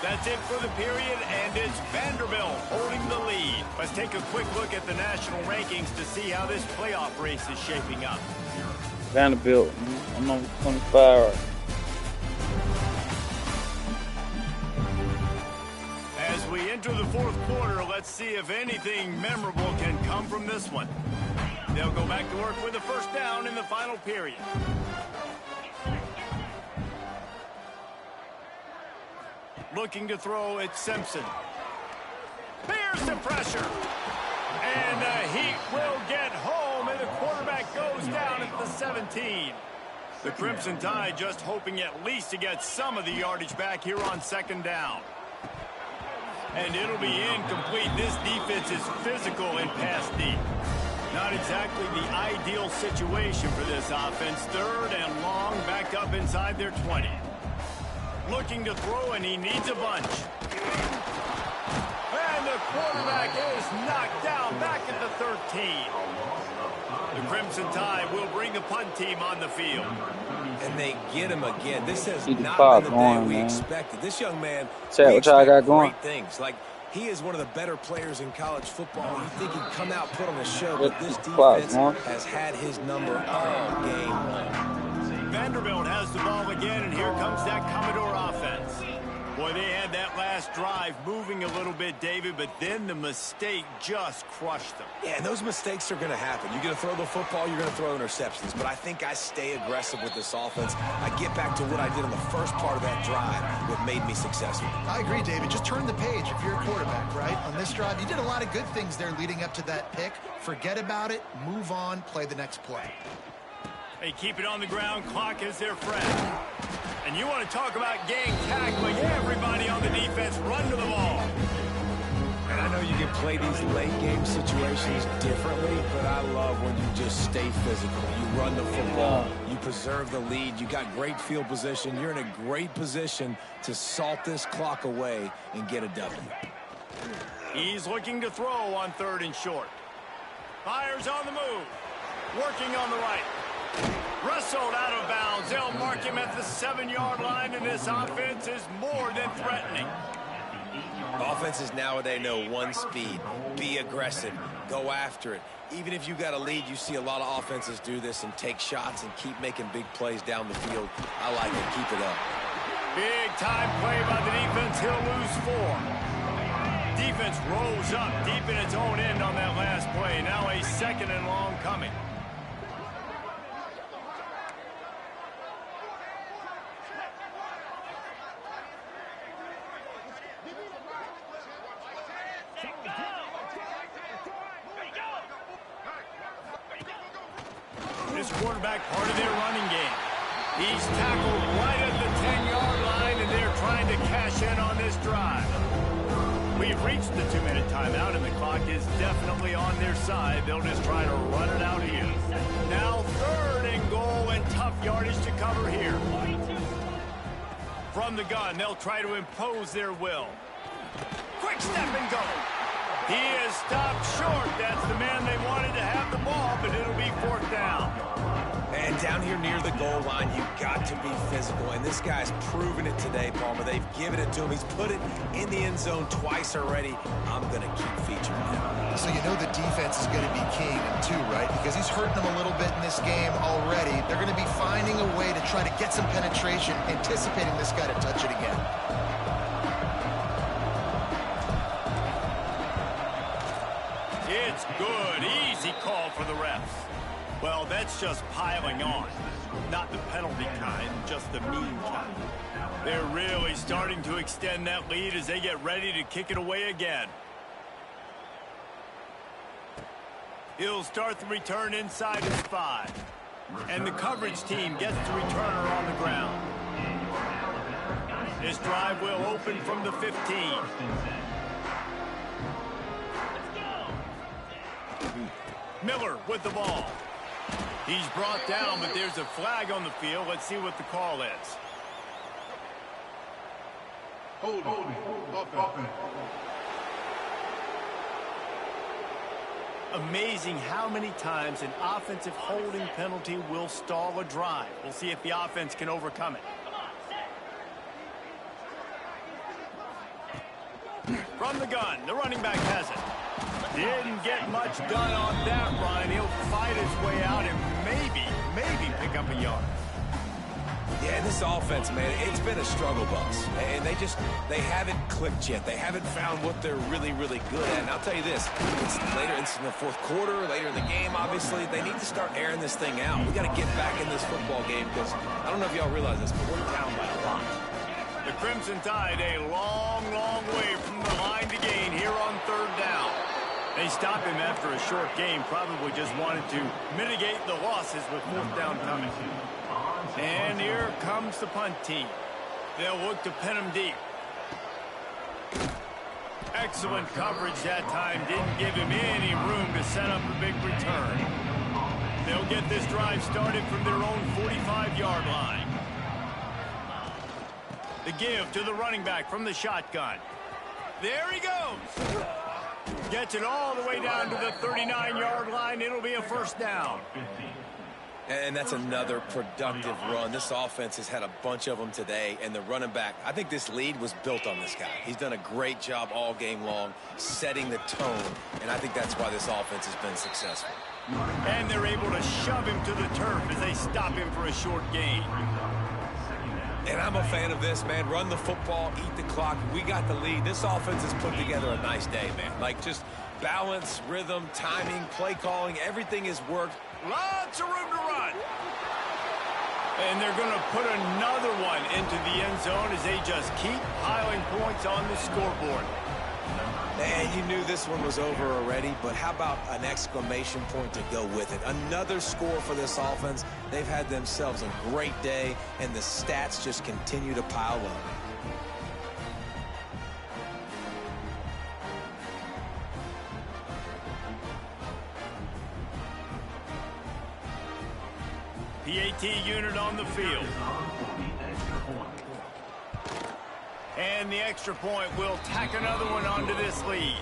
That's it for the period, and it's Vanderbilt holding the lead. Let's take a quick look at the national rankings to see how this playoff race is shaping up. Vanderbilt, I'm number 25. As we enter the fourth quarter, let's see if anything memorable can come from this one. They'll go back to work with a first down in the final period. Looking to throw at Simpson. Bears the pressure. And the Heat will get home, and the quarterback goes down at the 17. The Crimson Tide just hoping at least to get some of the yardage back here on second down. And it'll be incomplete. This defense is physical and pass deep. Not exactly the ideal situation for this offense. Third and long, back up inside their 20. Looking to throw, and he needs a bunch. And the quarterback is knocked down back at the 13. The Crimson Tide will bring the punt team on the field. And they get him again. This has Keep the not clock been the day going, we man. expected. This young man, Chat, we what y'all expect got going? great things. Like, he is one of the better players in college football. You think he'd come out, put on a show, but this Clock defense going. has had his number all game long. Vanderbilt has the ball again, and here comes that Commodore offense. Boy, they had that last drive moving a little bit, David, but then the mistake just crushed them. Yeah, and those mistakes are going to happen. You're going to throw the football, you're going to throw interceptions. But I think I stay aggressive with this offense. I get back to what I did on the first part of that drive, what made me successful. I agree, David. Just turn the page if you're a quarterback, right? On this drive, you did a lot of good things there leading up to that pick. Forget about it, move on, play the next play. They keep it on the ground. Clock is their friend. And you want to talk about gang tackling. Everybody on the defense run to the ball. And I know you can play these late game situations differently, but I love when you just stay physical. You run the football, you preserve the lead, you got great field position. You're in a great position to salt this clock away and get a W. He's looking to throw on third and short. Fires on the move. Working on the right. Wrestled out of bounds. They'll mark him at the 7-yard line, and this offense is more than threatening. Offenses nowadays know one speed. Be aggressive. Go after it. Even if you got a lead, you see a lot of offenses do this and take shots and keep making big plays down the field. I like it. Keep it up. Big time play by the defense. He'll lose 4. Defense rolls up deep in its own end on that last play. Now a second and long coming. This quarterback part of their running game. He's tackled right at the 10-yard line, and they're trying to cash in on this drive. We've reached the 2-minute timeout, and the clock is definitely on their side. They'll just try to run it out here. Now third and goal, and tough yardage to cover here. From the gun, they'll try to impose their will. Quick step and go. He is stopped short. That's the man they wanted to have the ball, but it'll be fourth down. And down here near the goal line, you've got to be physical. And this guy's proven it today, Palmer. They've given it to him. He's put it in the end zone twice already. I'm going to keep featuring him. So you know the defense is going to be keying him too, right? Because he's hurting them a little bit in this game already. They're going to be finding a way to try to get some penetration, anticipating this guy to touch it again. It's good. Easy call for the refs. Well, that's just piling on. Not the penalty kind, just the mean kind. They're really starting to extend that lead as they get ready to kick it away again. He'll start the return inside his 5. And the coverage team gets the returner on the ground. This drive will open from the 15. Miller with the ball. He's brought down, but there's a flag on the field. Let's see what the call is. Holding. Offense. Amazing how many times an offensive holding penalty will stall a drive. We'll see if the offense can overcome it. From the gun, the running back has it. Didn't get much done on that run. He'll fight his way out and maybe pick up a yard. Yeah, this offense, man, it's been a struggle bus. And they haven't clicked yet. They haven't found what they're really, really good at. And I'll tell you this, it's in the fourth quarter, later in the game, obviously. They need to start airing this thing out. We got to get back in this football game because I don't know if y'all realize this, but we're down by a lot. The Crimson Tide a long way from the line to gain here on 3rd down. They stop him after a short game, probably just wanted to mitigate the losses with 4th down coming. And here comes the punt team. They'll look to pin him deep. Excellent coverage that time. Didn't give him any room to set up a big return. They'll get this drive started from their own 45-yard line. The give to the running back from the shotgun. There he goes. Gets it all the way down to the 39-yard line. It'll be a 1st down. And that's another productive run. This offense has had a bunch of them today, and the running back, I think this lead was built on this guy. He's done a great job all game long setting the tone, and I think that's why this offense has been successful. And they're able to shove him to the turf as they stop him for a short gain. And I'm a fan of this, man. Run the football, eat the clock. We got the lead. This offense has put together a nice day, man. Like just balance, rhythm, timing, play calling, everything has worked. Lots of room to run. And they're going to put another one into the end zone as they just keep piling points on the scoreboard. Man, you knew this one was over already, but how about an exclamation point to go with it? Another score for this offense. They've had themselves a great day, and the stats just continue to pile up. PAT unit on the field. And the extra point will tack another one onto this lead.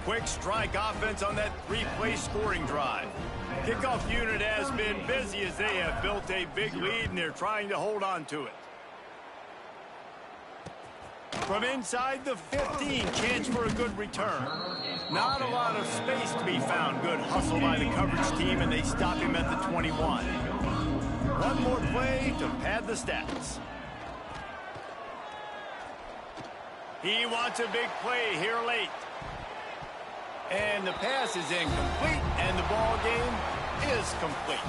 Quick strike offense on that 3-play scoring drive. Kickoff unit has been busy as they have built a big lead and they're trying to hold on to it. From inside the 15, chance for a good return. Not a lot of space to be found. Good hustle by the coverage team and they stop him at the 21. One more play to pad the stats. He wants a big play here late. And the pass is incomplete, and the ball game is complete.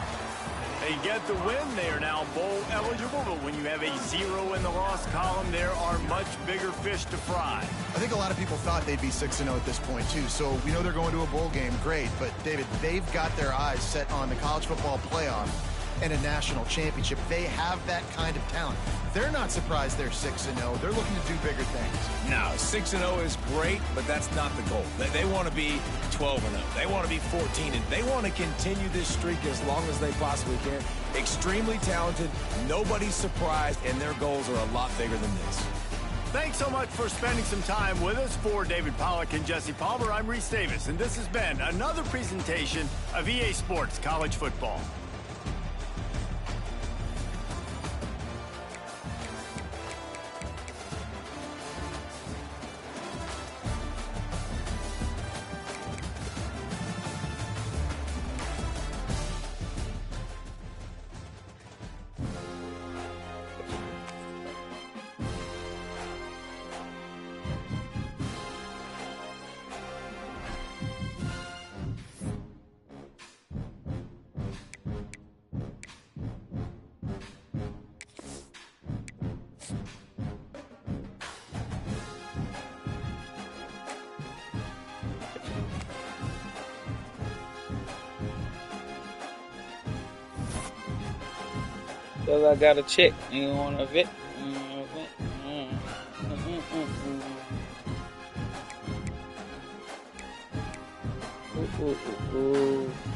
They get the win. They are now bowl eligible, but when you have a 0 in the loss column, there are much bigger fish to fry. I think a lot of people thought they'd be 6-0 at this point, too. So we know they're going to a bowl game. Great. But, David, they've got their eyes set on the college football playoff and a national championship. They have that kind of talent. They're not surprised they're 6-0. They're looking to do bigger things. No, 6-0 is great, but that's not the goal. They want to be 12-0. They want to be 14-0. They want to continue this streak as long as they possibly can. Extremely talented. Nobody's surprised, and their goals are a lot bigger than this. Thanks so much for spending some time with us. For David Pollack and Jesse Palmer, I'm Reese Davis, and this has been another presentation of EA Sports College Football. Cause I got a check. You want a vet? Ooh.